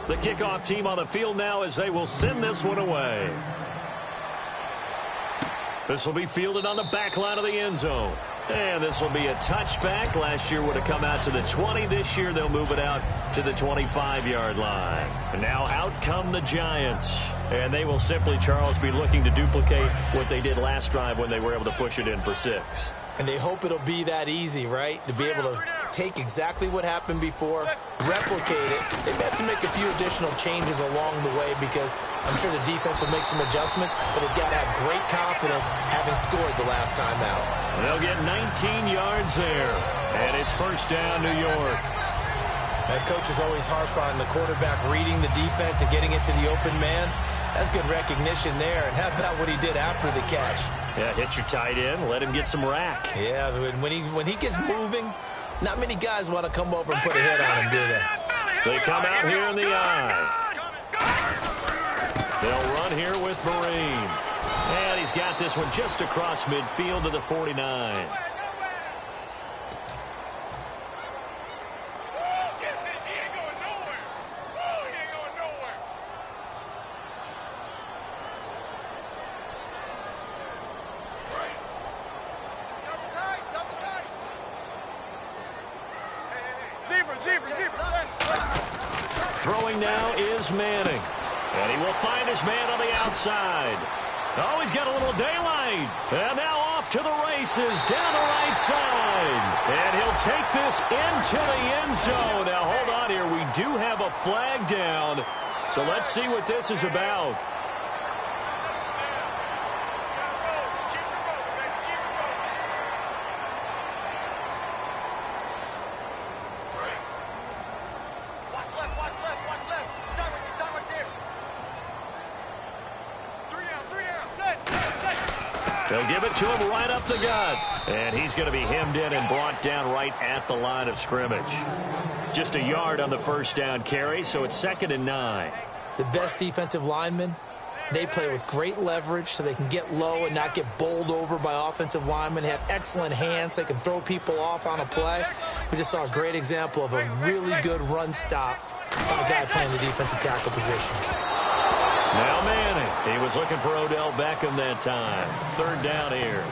The kickoff team on the field now as they will send this one away. This will be fielded on the back line of the end zone. And this will be a touchback. Last year would have come out to the 20. This year they'll move it out to the 25-yard line. And now out come the Giants. And they will simply, Charles, be looking to duplicate what they did last drive when they were able to push it in for 6. And they hope it'll be that easy, right? To be able to take exactly what happened before, replicate it. They have to make a few additional changes along the way because I'm sure the defense will make some adjustments, but they've got to have great confidence having scored the last time out. And they'll get 19 yards there. And it's first down, New York. That coach is always harp on the quarterback reading the defense and getting it to the open man. That's good recognition there. And how about what he did after the catch? Yeah, hit your tight end, let him get some rack. Yeah, when he gets moving, not many guys want to come over and put a hit on him, do they? They come out here in the eye. They'll run here with Vereen. And he's got this one just across midfield to the 49. Throwing now is Manning. And he will find his man on the outside. Oh, he's got a little daylight. And now off to the races down the right side. And he'll take this into the end zone. Now, hold on here. We do have a flag down. So let's see what this is about. They'll give it to him right up the gut. And he's going to be hemmed in and brought down right at the line of scrimmage. Just a yard on the first down carry, so it's 2nd and 9. The best defensive lineman They play with great leverage so they can get low and not get bowled over by offensive linemen. They have excellent hands. They can throw people off on a play. We just saw a great example of a really good run stop by a guy playing the defensive tackle position. Now Manning. He was looking for Odell Beckham that time. Third down here.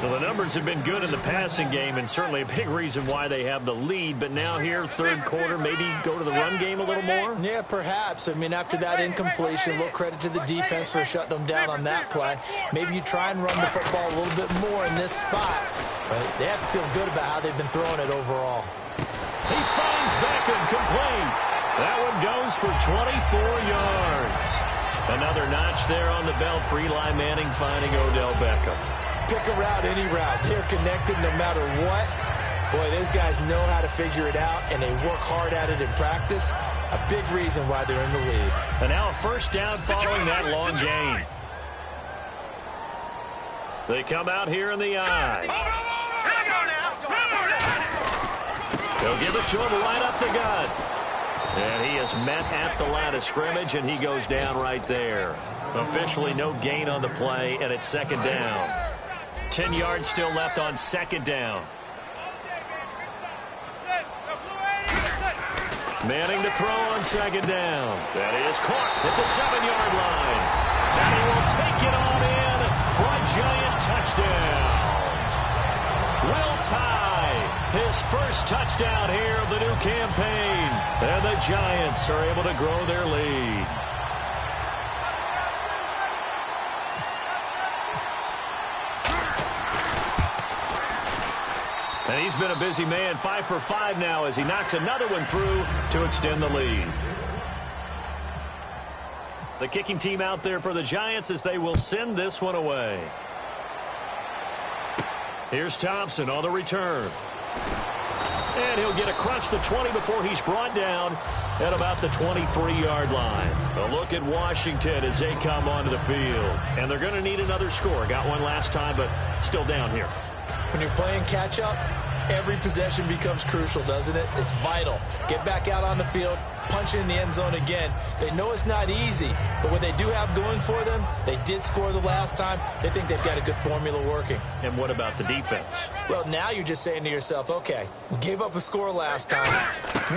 Well, the numbers have been good in the passing game and certainly a big reason why they have the lead. But now here, third quarter, maybe go to the run game a little more? Yeah, perhaps. I mean, after that incompletion, a little credit to the defense for shutting them down on that play. Maybe you try and run the football a little bit more in this spot. But they have to feel good about how they've been throwing it overall. He finds Beckham complete. That one goes for 24 yards. Another notch there on the belt for Eli Manning finding Odell Beckham. Pick a route, any route. They're connected no matter what. Boy, those guys know how to figure it out, and they work hard at it in practice. A big reason why they're in the lead. And now a first down following that long gain. They come out here in the eye. They'll give it to him right up the gut. And he is met at the line of scrimmage, and he goes down right there. Officially no gain on the play, and it's second down. 10 yards still left on second down. Manning to throw on second down. That is caught at the 7-yard line. And he will take it on in for a giant touchdown. Will Tye, his first touchdown here of the new campaign. And the Giants are able to grow their lead. And he's been a busy man, 5 for 5 now as he knocks another one through to extend the lead. The kicking team out there for the Giants as they will send this one away. Here's Thompson on the return. And he'll get across the 20 before he's brought down at about the 23-yard line. A look at Washington as they come onto the field. And they're going to need another score. Got one last time, but still down here. When you're playing catch-up, every possession becomes crucial, doesn't it? It's vital. Get back out on the field, punch it in the end zone again. They know it's not easy, but what they do have going for them, they did score the last time. They think they've got a good formula working. And what about the defense? Well, now you're just saying to yourself, okay, we gave up a score last time.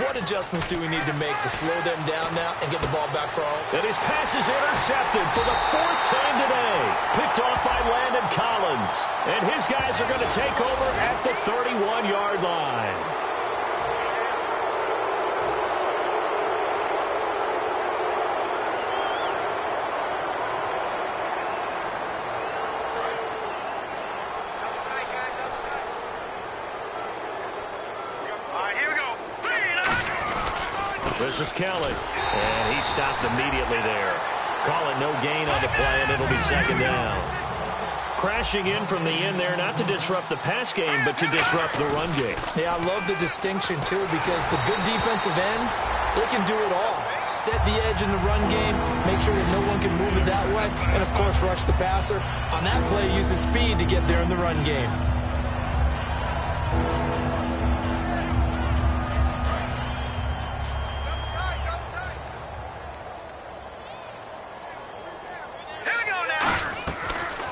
What adjustments do we need to make to slow them down now and get the ball back for all? And his pass is intercepted for the 4th time today. Picked off by Landon Collins. And his guys are going to take over at the 31-yard line. This is Kelly, and he stopped immediately there. Call it no gain on the play, and it'll be second down. Crashing in from the end there, not to disrupt the pass game, but to disrupt the run game. Yeah, I love the distinction, too, because the good defensive ends, they can do it all. Set the edge in the run game, make sure that no one can move it that way, and, of course, rush the passer. On that play, use the speed to get there in the run game.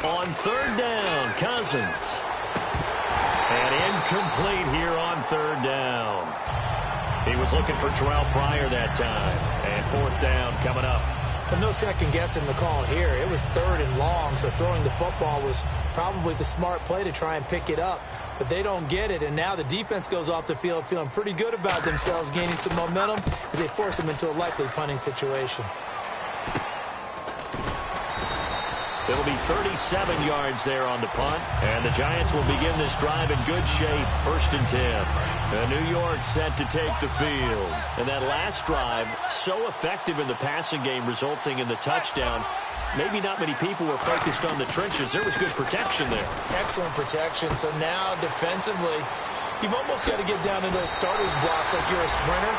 On third down, Cousins. And incomplete here on third down. He was looking for Terrell Pryor that time. And fourth down coming up. But no second guessing the call here. It was third and long, so throwing the football was probably the smart play to try and pick it up. But they don't get it, and now the defense goes off the field feeling pretty good about themselves, gaining some momentum as they force them into a likely punting situation. It'll be 37 yards there on the punt, and the Giants will begin this drive in good shape, 1st and 10. And New York set to take the field. And that last drive, so effective in the passing game, resulting in the touchdown. Maybe not many people were focused on the trenches. There was good protection there. Excellent protection. So now, defensively, you've almost got to get down to those starters blocks like you're a sprinter.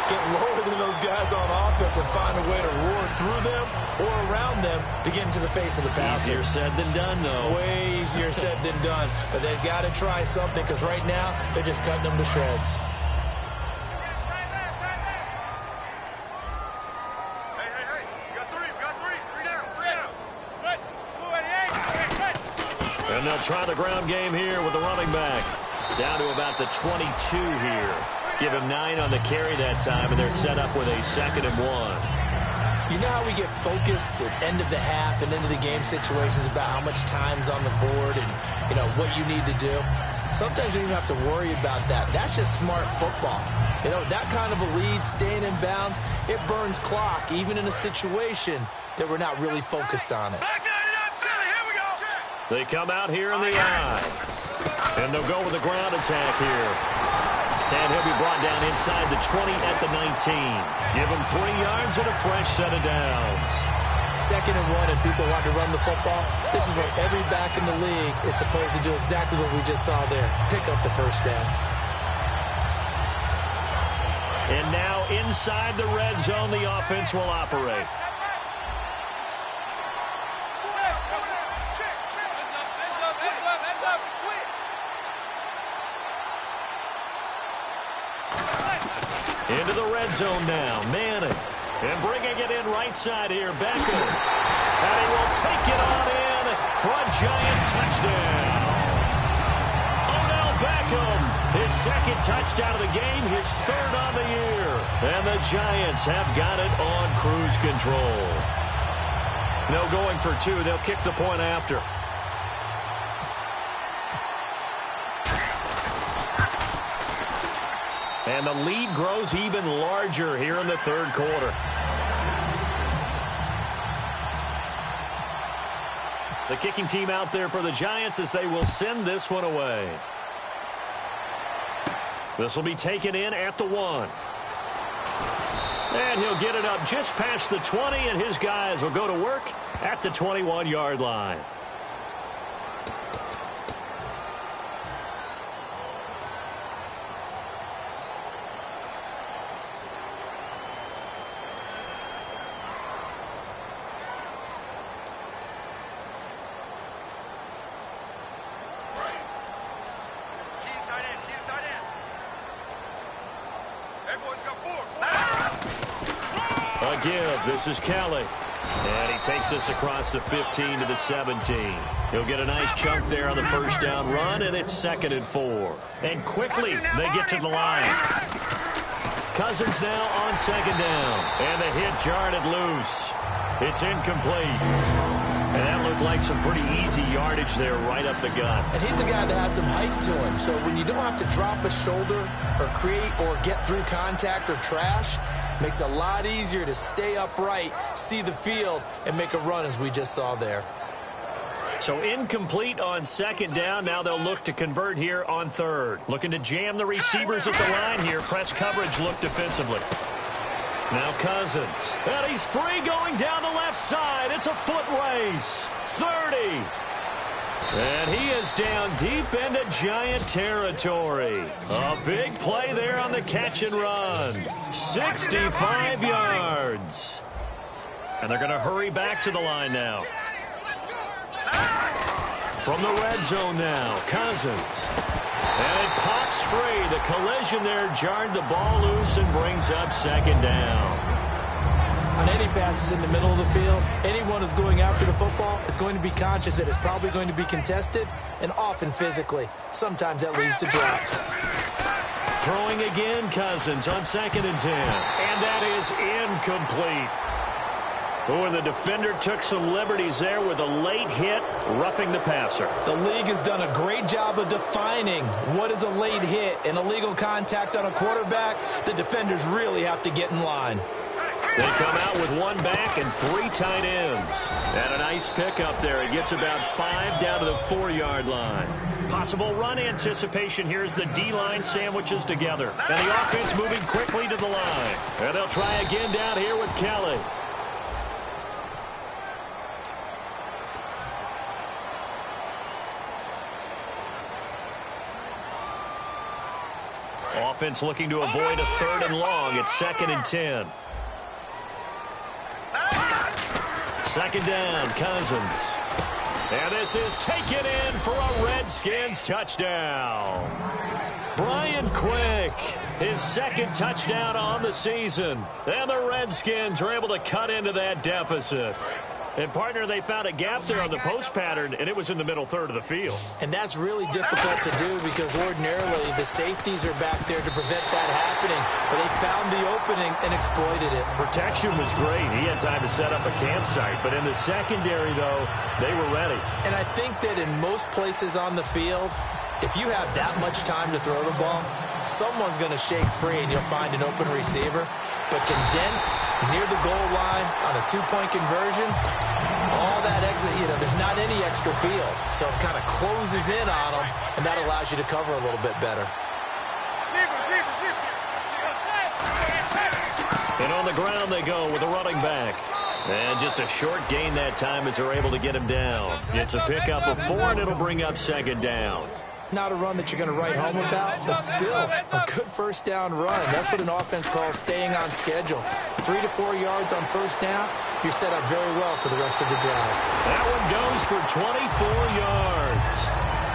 Get lower than those guys on offense and find a way to roar through them or around them to get into the face of the passer. Easier said than done, though. Way easier said than done. But they've got to try something because right now they're just cutting them to shreds. Hey, you got three down. And they'll try the ground game here with the running back. Down to about the 22 here. Give him 9 on the carry that time, and they're set up with a 2nd and 1. You know how we get focused at end of the half and into the game situations about how much time's on the board and, what you need to do? Sometimes you don't even have to worry about that. That's just smart football. That kind of a lead, staying in bounds, it burns clock, even in a situation that we're not really focused on it. They come out here in the eye. And they'll go with a ground attack here. And he'll be brought down inside the 20 at the 19. Give him 3 yards and a fresh set of downs. 2nd and 1 and people want to run the football. This is where every back in the league is supposed to do exactly what we just saw there. Pick up the first down. And now inside the red zone, the offense will operate. Into the red zone now. Manning. And bringing it in right side here. Beckham. And he will take it on in for a Giant touchdown. Odell Beckham. His 2nd touchdown of the game. His 3rd on the year. And the Giants have got it on cruise control. No going for 2. They'll kick the point after. And the lead grows even larger here in the 3rd quarter. The kicking team out there for the Giants as they will send this one away. This will be taken in at the 1. And he'll get it up just past the 20, and his guys will go to work at the 21-yard line. This is Kelly. And he takes us across the 15 to the 17. He'll get a nice chunk there on the first down run, and it's 2nd and 4. And quickly, they get to the line. Cousins now on 2nd down. And the hit jarred it loose. It's incomplete. And that looked like some pretty easy yardage there right up the gut. And he's a guy that has some height to him. So when you don't have to drop a shoulder or create or get through contact or trash, makes it a lot easier to stay upright, see the field, and make a run as we just saw there. So incomplete on 2nd down. Now they'll look to convert here on 3rd. Looking to jam the receivers at the line here. Press coverage look defensively. Now Cousins. And he's free going down the left side. It's a foot race. 30. And he is down deep into Giant territory. A big play there on the catch and run. 65 yards. And they're going to hurry back to the line now. From the red zone now, Cousins. And it pops free. The collision there jarred the ball loose and brings up 2nd down. On any passes in the middle of the field, anyone who's going after the football is going to be conscious that it's probably going to be contested, and often physically. Sometimes that leads to drops. Throwing again, Cousins on 2nd and 10. And that is incomplete. Oh, and the defender took some liberties there with a late hit, roughing the passer. The league has done a great job of defining what is a late hit and illegal contact on a quarterback. The defenders really have to get in line. They come out with 1 back and 3 tight ends. And a nice pickup there. He gets about 5 down to the 4-yard line. Possible run anticipation here as the D-line sandwiches together. And the offense moving quickly to the line. And they'll try again down here with Kelly. Offense looking to avoid a 3rd and long. It's 2nd and 10. 2nd down, Cousins. And this is taken in for a Redskins touchdown. Brian Quick, his 2nd touchdown on the season. And the Redskins are able to cut into that deficit. And, partner, they found a gap there on the post pattern, and it was in the middle third of the field. And that's really difficult to do because ordinarily the safeties are back there to prevent that happening. But they found the opening and exploited it. Protection was great. He had time to set up a campsite. But in the secondary, though, they were ready. And I think that in most places on the field, if you have that much time to throw the ball, someone's going to shake free and you'll find an open receiver. But condensed near the goal line on a two-point conversion, all that exit, there's not any extra field. So it kind of closes in on them, and that allows you to cover a little bit better. And on the ground they go with a running back. And just a short gain that time as they're able to get him down. It's a pickup of 4, and it'll bring up second down. Not a run that you're going to write home about, but still a good first down run. That's what an offense calls staying on schedule. 3 to 4 yards on first down, you're set up very well for the rest of the drive. That one goes for 24 yards.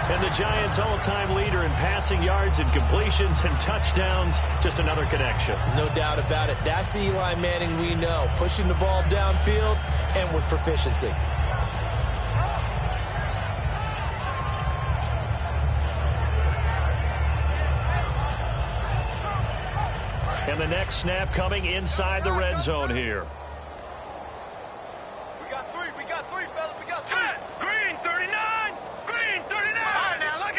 And the Giants' all-time leader in passing yards and completions and touchdowns, just another connection. No doubt about it. That's the Eli Manning we know, pushing the ball downfield and with proficiency. And the next snap coming inside the red zone here. We got three, fellas. We got three. Green 39. Green 39. All right, now, look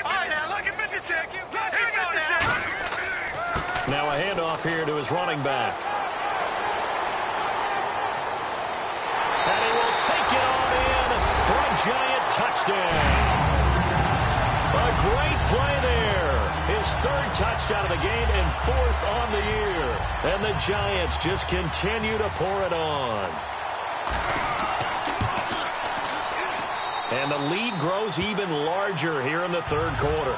at 56. Look at 56. Now a handoff here to his running back. And he will take it on in for a Giant touchdown. A great play there. His third touchdown of the game and 4th on the year. And the Giants just continue to pour it on. And the lead grows even larger here in the third quarter.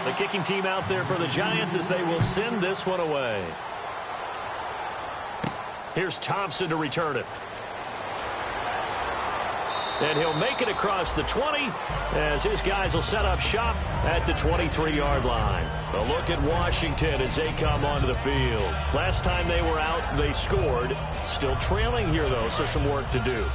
The kicking team out there for the Giants as they will send this one away. Here's Thompson to return it. And he'll make it across the 20 as his guys will set up shop at the 23-yard line. A look at Washington as they come onto the field. Last time they were out, they scored. Still trailing here, though, so some work to do.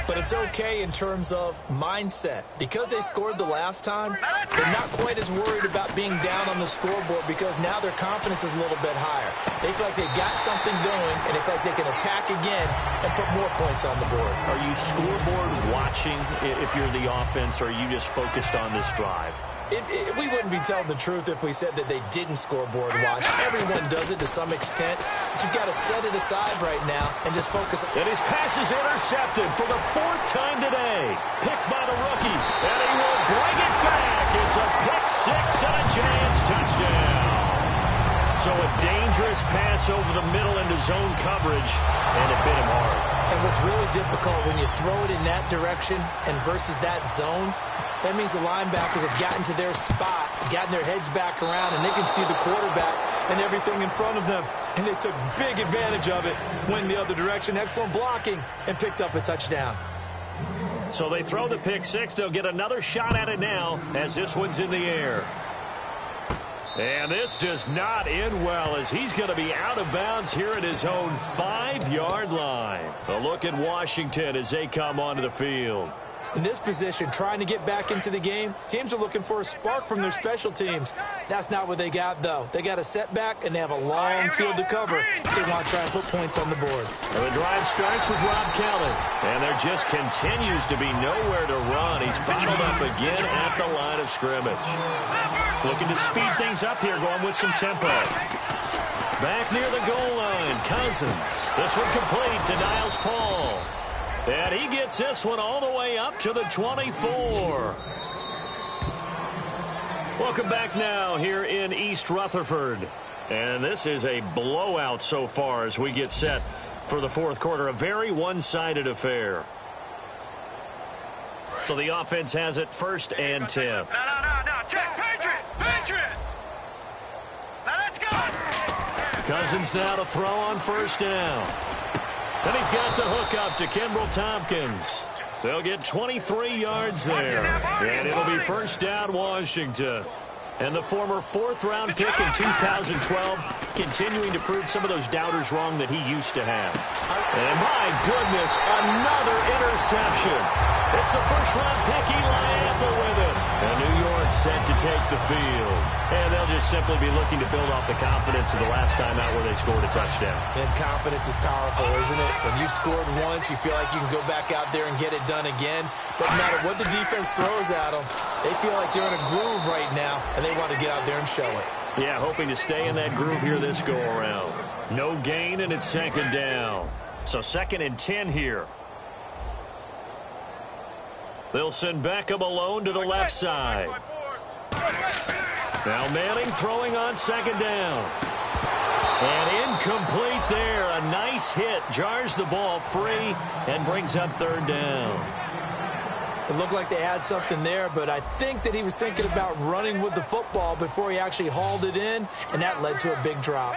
But it's okay in terms of mindset. Because they scored the last time, they're not quite as worried about being down on the scoreboard because now their confidence is a little bit higher. They feel like they got something going, and they feel like they can attack again and put more points on the board. Are you scoreboard watching if you're the offense, or are you just focused on this drive? We wouldn't be telling the truth if we said that they didn't scoreboard watch. Everyone does it to some extent, but you've got to set it aside right now and just focus. And his pass is intercepted for the 4th time today. Picked by the rookie, and he will bring it back. It's a pick 6 and a Giants touchdown. So a dangerous pass over the middle into zone coverage, and it bit him hard. And what's really difficult when you throw it in that direction and versus that zone, that means the linebackers have gotten to their spot, gotten their heads back around, and they can see the quarterback and everything in front of them. And they took big advantage of it, went the other direction, excellent blocking, and picked up a touchdown. So they throw the pick 6. They'll get another shot at it now as this one's in the air. And this does not end well as he's going to be out of bounds here at his own 5-yard line. A look at Washington as they come onto the field. In this position, trying to get back into the game, teams are looking for a spark from their special teams. That's not what they got, though. They got a setback, and they have a long field to cover if they want to try and put points on the board. And the drive starts with Rob Kelly, and there just continues to be nowhere to run. He's bottled up again at the line of scrimmage. Looking to speed things up here, going with some tempo. Back near the goal line, Cousins. This one complete to Niles Paul. And he gets this one all the way up to the 24. Welcome back now here in East Rutherford. And this is a blowout so far as we get set for the fourth quarter. A very one-sided affair. So the offense has it 1st and 10. No. Check. Patriot. Now let's go. Cousins now to throw on 1st down. And he's got the hook up to Kimbrel Tompkins. They'll get 23 yards there. And it'll be 1st down Washington. And the former fourth-round pick in 2012 continuing to prove some of those doubters wrong that he used to have. And my goodness, another interception. It's the first-round pick, Eli Apple with it. And New York set to take the field. And they'll just simply be looking to build off the confidence of the last time out where they scored a touchdown. And confidence is powerful, isn't it? When you've scored once, you feel like you can go back out there and get it done again. Doesn't matter what the defense throws at them. They feel like they're in a groove right now, and they want to get out there and show it. Yeah, hoping to stay in that groove here this go-around. No gain, and it's second down. So 2nd and 10 here. They'll send Beckham alone to the left side. Now Manning throwing on second down. And incomplete there. A nice hit. Jars the ball free and brings up third down. It looked like they had something there, but I think that he was thinking about running with the football before he actually hauled it in, and that led to a big drop.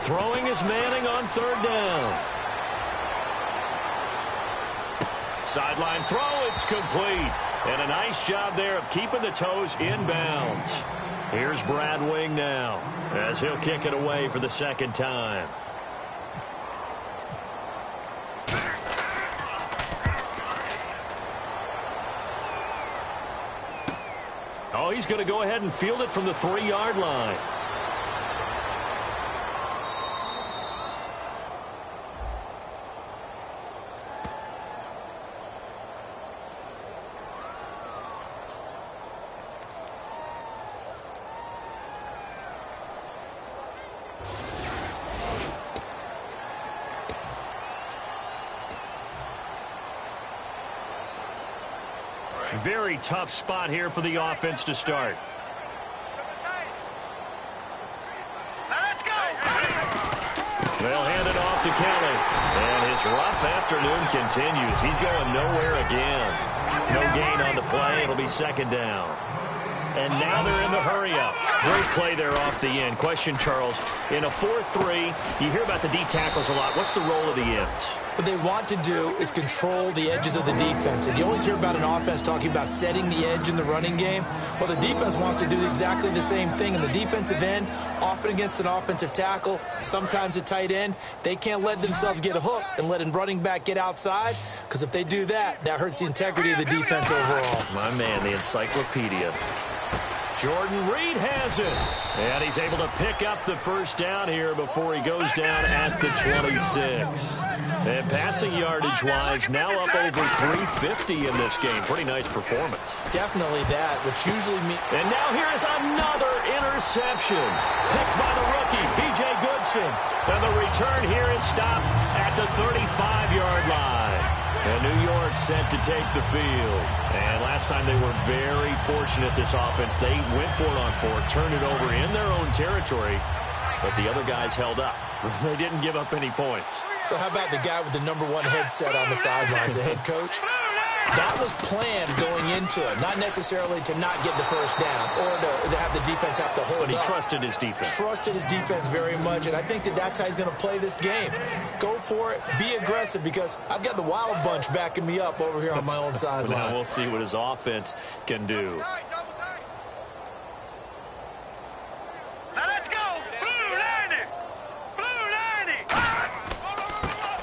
Throwing is Manning on third down. Sideline throw, it's complete. And a nice job there of keeping the toes in bounds. Here's Brad Wing now as he'll kick it away for the second time. Oh, he's going to go ahead and field it from the 3-yard line. Very tough spot here for the offense to start. Let's go. They'll hand it off to Kelly. And his rough afternoon continues. He's going nowhere again. No gain on the play. It'll be second down. And now they're in the hurry-up. Great play there off the end. Question, Charles, in a 4-3, you hear about the D tackles a lot. What's the role of the ends? What they want to do is control the edges of the defense. And you always hear about an offense talking about setting the edge in the running game. Well, the defense wants to do exactly the same thing. And the defensive end, often against an offensive tackle, sometimes a tight end, they can't let themselves get a hook and let a running back get outside. Because if they do that, that hurts the integrity of the defense overall. My man, the encyclopedia. Jordan Reed has it. And he's able to pick up the first down here before he goes down at the 26. And passing yardage-wise, now up over 350 in this game. Pretty nice performance. Definitely that, which usually means... And now here is another interception. Picked by the rookie, B.J. Goodson. And the return here is stopped at the 35-yard line. And New York set to take the field. And last time they were very fortunate, this offense. They went for it on fourth, turned it over in their own territory, but the other guys held up. They didn't give up any points. So how about the guy with the #1 headset on the sidelines, the head coach? That was planned going into it, not necessarily to not get the first down or to have the defense have to hold up. But he trusted his defense. Trusted his defense very much, and I think that that's how he's going to play this game. Go for it, be aggressive, because I've got the Wild Bunch backing me up over here on my own sideline. Now we'll see what his offense can do. Let's go. Blue 90. Blue 90.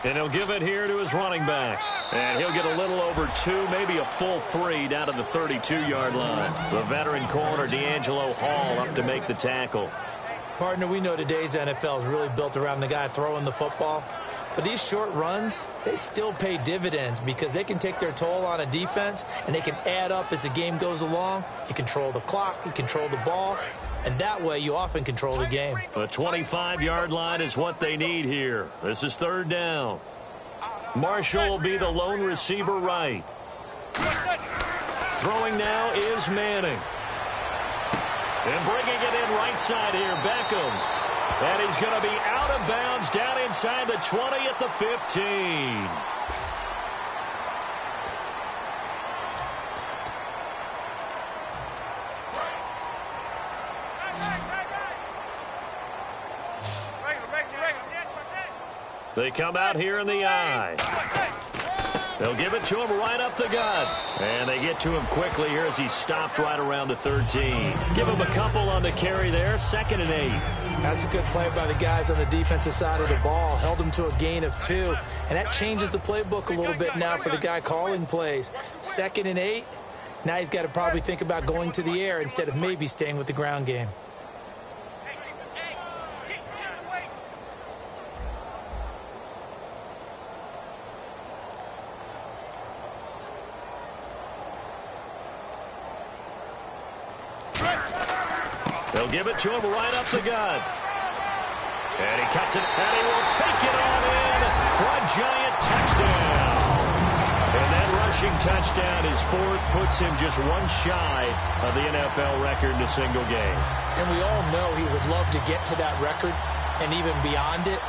And he'll give it here to his running back. And he'll get a little over 2, maybe a full 3 down to the 32-yard line. The veteran corner, D'Angelo Hall, up to make the tackle. Partner, we know today's NFL is really built around the guy throwing the football. But these short runs, they still pay dividends because they can take their toll on a defense, and they can add up as the game goes along. You control the clock, you control the ball, and that way you often control the game. The 25-yard line is what they need here. This is third down. Marshall will be the lone receiver right. Throwing now is Manning. And bringing it in right side here, Beckham. And he's going to be out of bounds down inside the 20 at the 15. They come out here in the I. They'll give it to him right up the gut. And they get to him quickly here as he stopped right around the 13. Give him a couple on the carry there. 2nd and 8. That's a good play by the guys on the defensive side of the ball. Held him to a gain of 2. And that changes the playbook a little bit now for the guy calling plays. 2nd and 8. Now he's got to probably think about going to the air instead of maybe staying with the ground game. They'll give it to him right up the gut. And he cuts it, and he will take it on in for a giant touchdown. And that rushing touchdown, his 4th, puts him just one shy of the NFL record in a single game. And we all know he would love to get to that record and even beyond it,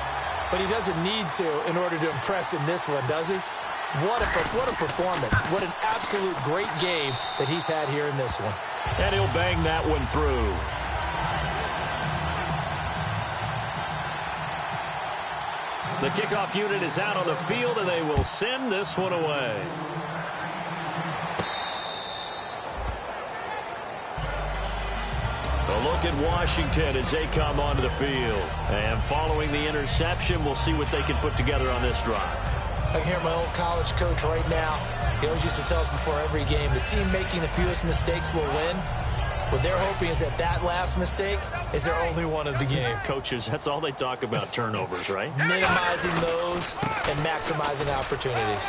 but he doesn't need to in order to impress in this one, does he? What a performance. What an absolute great game that he's had here in this one. And he'll bang that one through. The kickoff unit is out on the field, and they will send this one away. A look at Washington as they come onto the field. And following the interception, we'll see what they can put together on this drive. I can hear my old college coach right now. He always used to tell us before every game, the team making the fewest mistakes will win. What they're hoping is that last mistake is their only one of the game. Coaches, that's all they talk about, turnovers, right? Minimizing those and maximizing opportunities.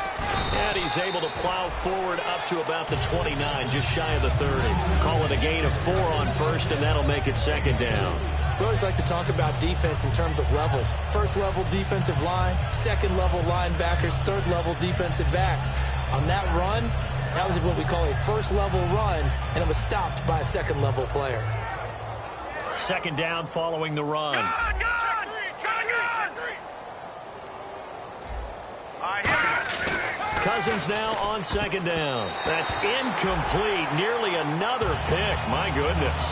And he's able to plow forward up to about the 29, just shy of the 30. Call it a gain of 4 on 1st, and that'll make it 2nd down. We always like to talk about defense in terms of levels. 1st level defensive line, 2nd level linebackers, 3rd level defensive backs. On that run, that was what we call a 1st level run, and it was stopped by a 2nd level player. 2nd down following the run. Cousins now on 2nd down. That's incomplete. Nearly another pick. My goodness.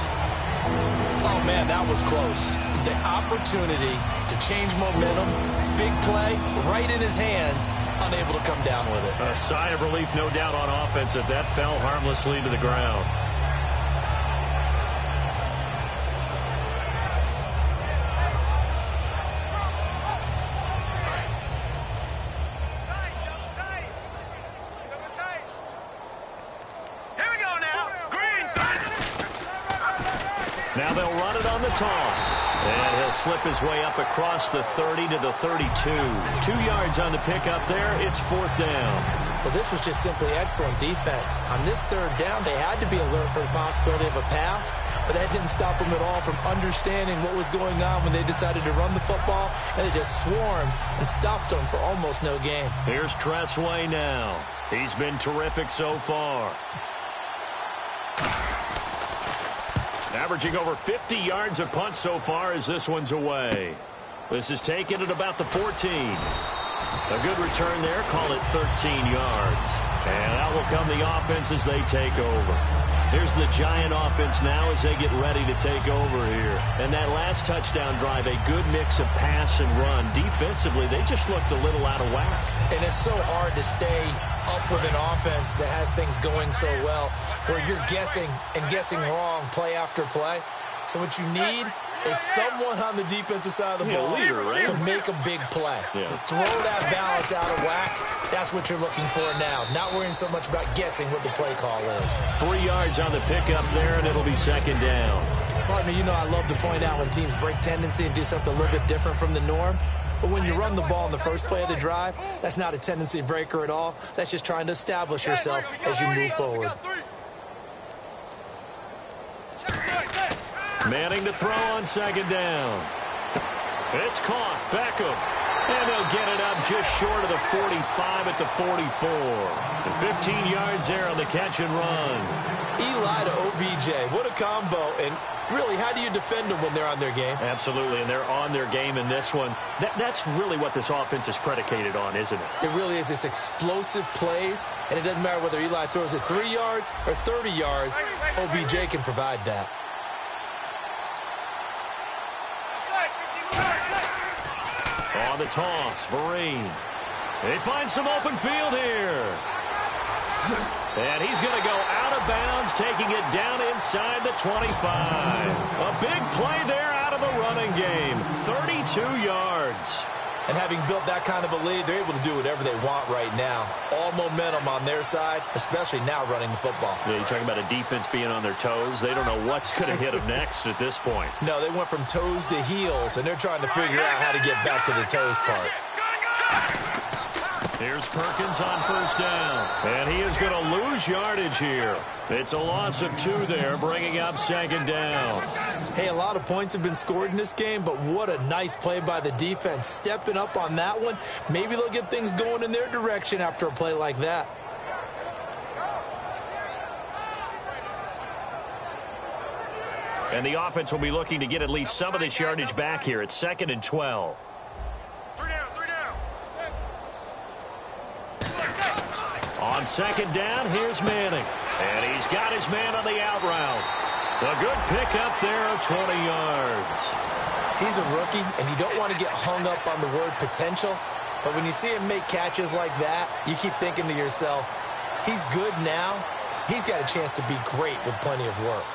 Oh, man, that was close. The opportunity to change momentum, big play, right in his hands, unable to come down with it. A sigh of relief, no doubt, on offense that fell harmlessly to the ground. Here we go now. Green. Now they'll run it on the toss. And he'll slip his way up across the 30 to the 32. 2 yards on the pickup there. It's 4th down. Well, this was just simply excellent defense. On this 3rd down, they had to be alert for the possibility of a pass, but that didn't stop them at all from understanding what was going on when they decided to run the football, and they just swarmed and stopped them for almost no gain. Here's Tressway now. He's been terrific so far. Averaging over 50 yards a punt so far as this one's away. This is taken at about the 14. A good return there. Call it 13 yards. And out will come the offense as they take over. Here's the Giant offense now as they get ready to take over here. And that last touchdown drive, a good mix of pass and run. Defensively, they just looked a little out of whack. And it's so hard to stay up with an offense that has things going so well, where you're guessing and guessing wrong play after play. So what you need is someone on the defensive side of the ball to make a big play. Throw that balance out of whack. That's what you're looking for now. Not worrying so much about guessing what the play call is. 3 yards on the pickup there, and it'll be 2nd down. Partner, you know I love to point out when teams break tendency and do something a little bit different from the norm. But when you run the ball in the first play of the drive, that's not a tendency breaker at all. That's just trying to establish yourself as you move forward. Manning to throw on 2nd down. It's caught. Beckham. And they'll get it up just short of the 45 at the 44. And 15 yards there on the catch and run. Eli to OBJ. What a combo. And really, how do you defend them when they're on their game? Absolutely, and they're on their game in this one. That's really what this offense is predicated on, isn't it? It really is. It's explosive plays, and it doesn't matter whether Eli throws it 3 yards or 30 yards. OBJ can provide that. On the toss, Vereen. They find some open field here. And he's going to go out of bounds, taking it down inside the 25. A big play there out of the running game. 32 yards. And having built that kind of a lead, they're able to do whatever they want right now. All momentum on their side, especially now running the football. Yeah, you're talking about a defense being on their toes. They don't know what's going to hit them next at this point. No, they went from toes to heels, and they're trying to figure out how to get back to the toes part. Here's Perkins on first down. And he is going to lose yardage here. It's a loss of 2 there, bringing up second down. Hey, a lot of points have been scored in this game, but what a nice play by the defense. Stepping up on that one. Maybe they'll get things going in their direction after a play like that. And the offense will be looking to get at least some of this yardage back here. It's 2nd and 12. On second down, here's Manning. And he's got his man on the out route. A good pickup there of 20 yards. He's a rookie, and you don't want to get hung up on the word potential. But when you see him make catches like that, you keep thinking to yourself, he's good now. He's got a chance to be great with plenty of work.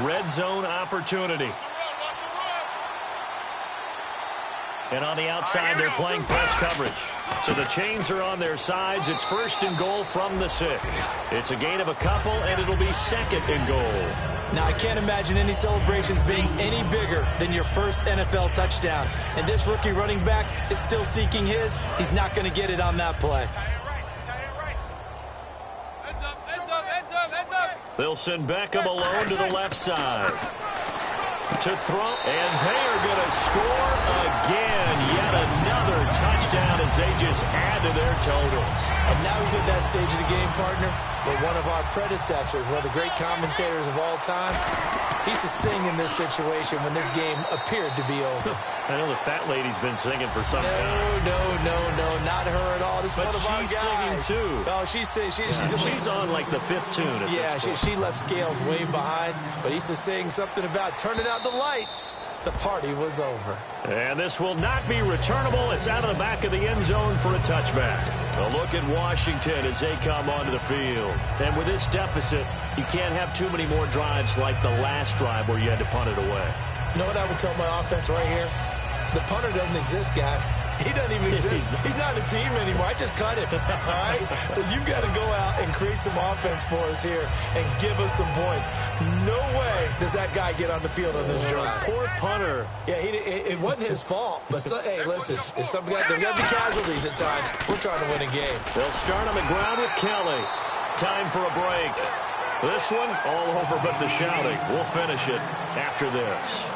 Red zone opportunity. And on the outside, they're playing press coverage. So the chains are on their sides. It's 1st and goal from the 6. It's a gain of a couple, and it'll be 2nd and goal. Now, I can't imagine any celebrations being any bigger than your first NFL touchdown. And this rookie running back is still seeking his. He's not going to get it on that play. They'll send Beckham alone to the left side. To throw, and they are going to score again. Yet another touchdown as they just add to their totals. And now we've hit that stage of the game, partner, where one of our predecessors, one of the great commentators of all time, he used to sing in this situation when this game appeared to be over. I know the fat lady's been singing for some time. No, not her at all. This is one of our guys. But she's singing too. Oh, she's on like the 5th tune. Yeah, she left Scales way behind, but he used to sing something about turning out the lights. The party was over. And this will not be returnable. It's out of the back of the end zone for a touchback. A look at Washington as they come onto the field. And with this deficit, you can't have too many more drives like the last drive where you had to punt it away. You know what I would tell my offense right here? The punter doesn't exist, guys. He doesn't even exist. He's not a team anymore. I just cut him, all right? So you've got to go out and create some offense for us here and give us some points. No way does that guy get on the field on this drive. Poor punter. Yeah, it wasn't his fault. But, hey, listen, there's got to be casualties at times. We're trying to win a game. They'll start on the ground with Kelly. Time for a break. This one, all over but the shouting. We'll finish it after this.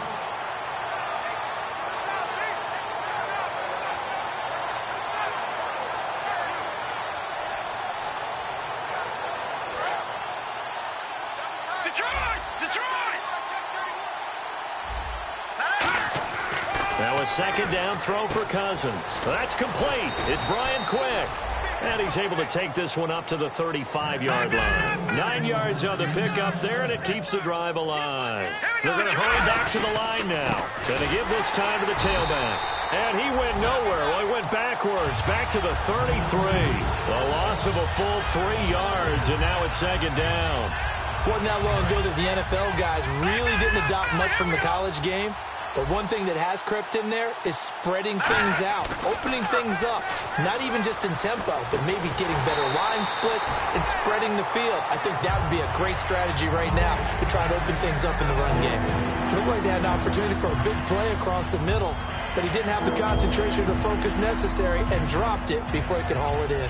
Now a second down throw for Cousins. That's complete. It's Brian Quick. And he's able to take this one up to the 35-yard line. 9 yards on the pickup there, and it keeps the drive alive. They're going to hurry back to the line now. Going to give this time to the tailback. And he went nowhere. Well, he went backwards, back to the 33. The loss of a full 3 yards, and now it's second down. Wasn't that long ago that the NFL guys really didn't adopt much from the college game. But one thing that has crept in there is spreading things out, opening things up, not even just in tempo, but maybe getting better line splits and spreading the field. I think that would be a great strategy right now to try and open things up in the run game. Looked like they had an opportunity for a big play across the middle, but he didn't have the concentration or the focus necessary and dropped it before he could haul it in.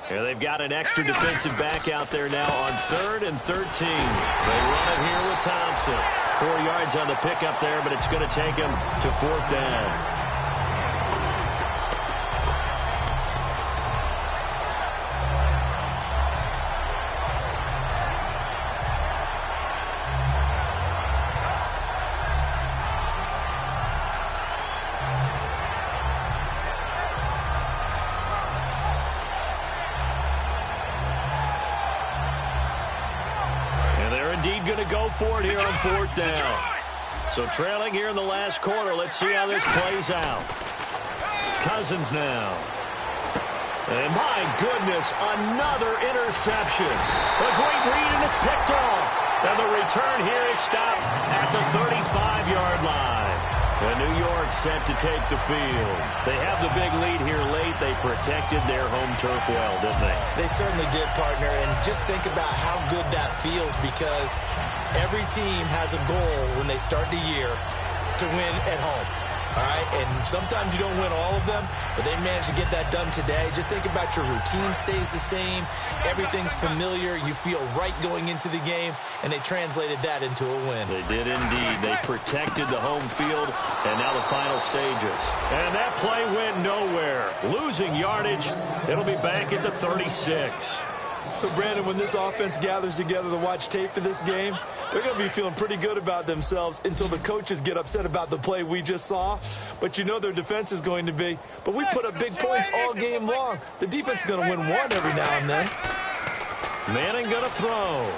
Yeah, they've got an extra defensive back out there now on 3rd and 13. They run it here with Thompson. 4 yards on the pickup there, but it's going to take him to 4th down. going to go for it here on 4th down. So trailing here in the last quarter. Let's see how this plays out. Cousins now. And my goodness, another interception. A great read, and it's picked off. And the return here is stopped at the 35-yard line. And New York set to take the field. They have the big lead here late. They protected their home turf well, didn't they? They certainly did, partner. And just think about how good that feels, because every team has a goal when they start the year to win at home. All right, and sometimes you don't win all of them, but they managed to get that done today. Just think about your routine stays the same. Everything's familiar. You feel right going into the game, and they translated that into a win. They did indeed. They protected the home field, and now the final stages. And that play went nowhere. Losing yardage. It'll be back at the 36. So, Brandon, when this offense gathers together to watch tape for this game, they're going to be feeling pretty good about themselves until the coaches get upset about the play we just saw. But you know their defense is going to be. But we put up big points all game long. The defense is going to win one every now and then. Manning going to throw.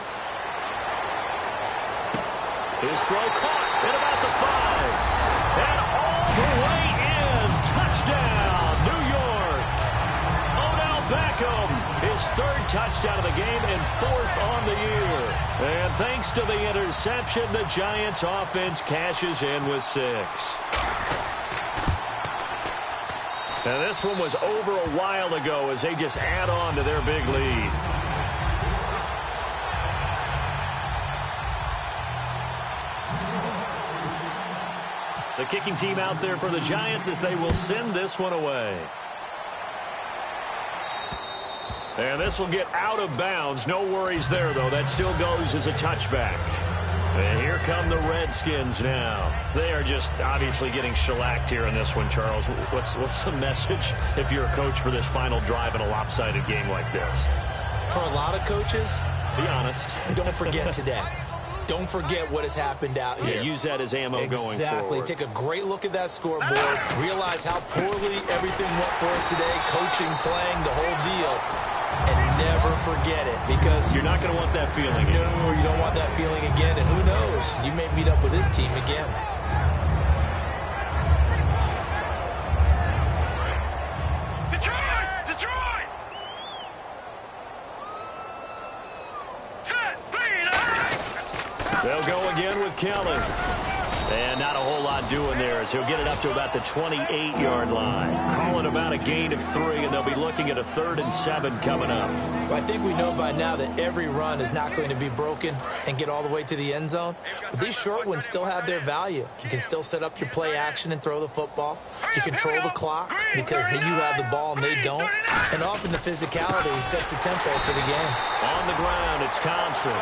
His throw caught at about the 5. And all the way in. Touchdown, New York. Odell Beckham. His 3rd touchdown of the game and 4th on the year. And thanks to the interception, the Giants offense cashes in with 6. Now this one was over a while ago as they just add on to their big lead. The kicking team out there for the Giants as they will send this one away. And this will get out of bounds. No worries there, though. That still goes as a touchback. And here come the Redskins now. They are just obviously getting shellacked here in this one, Charles. What's the message if you're a coach for this final drive in a lopsided game like this? For a lot of coaches, be honest. Don't forget today. Don't forget what has happened out here. Yeah, use that as ammo going forward. Exactly. Take a great look at that scoreboard. Realize how poorly everything went for us today. Coaching, playing, the whole deal. And never forget it, because you're not going to want that feeling again. No, you don't want that feeling again. And who knows? You may meet up with this team again. Detroit! They'll go again with Kelly. And not a whole lot doing there as he'll get it up to about the 28-yard line. Calling about a gain of 3, and they'll be looking at a 3rd and 7 coming up. Well, I think we know by now that every run is not going to be broken and get all the way to the end zone. But these short ones still have their value. You can still set up your play action and throw the football. You control the clock because you have the ball and they don't. And often the physicality sets the tempo for the game. On the ground, it's Thompson.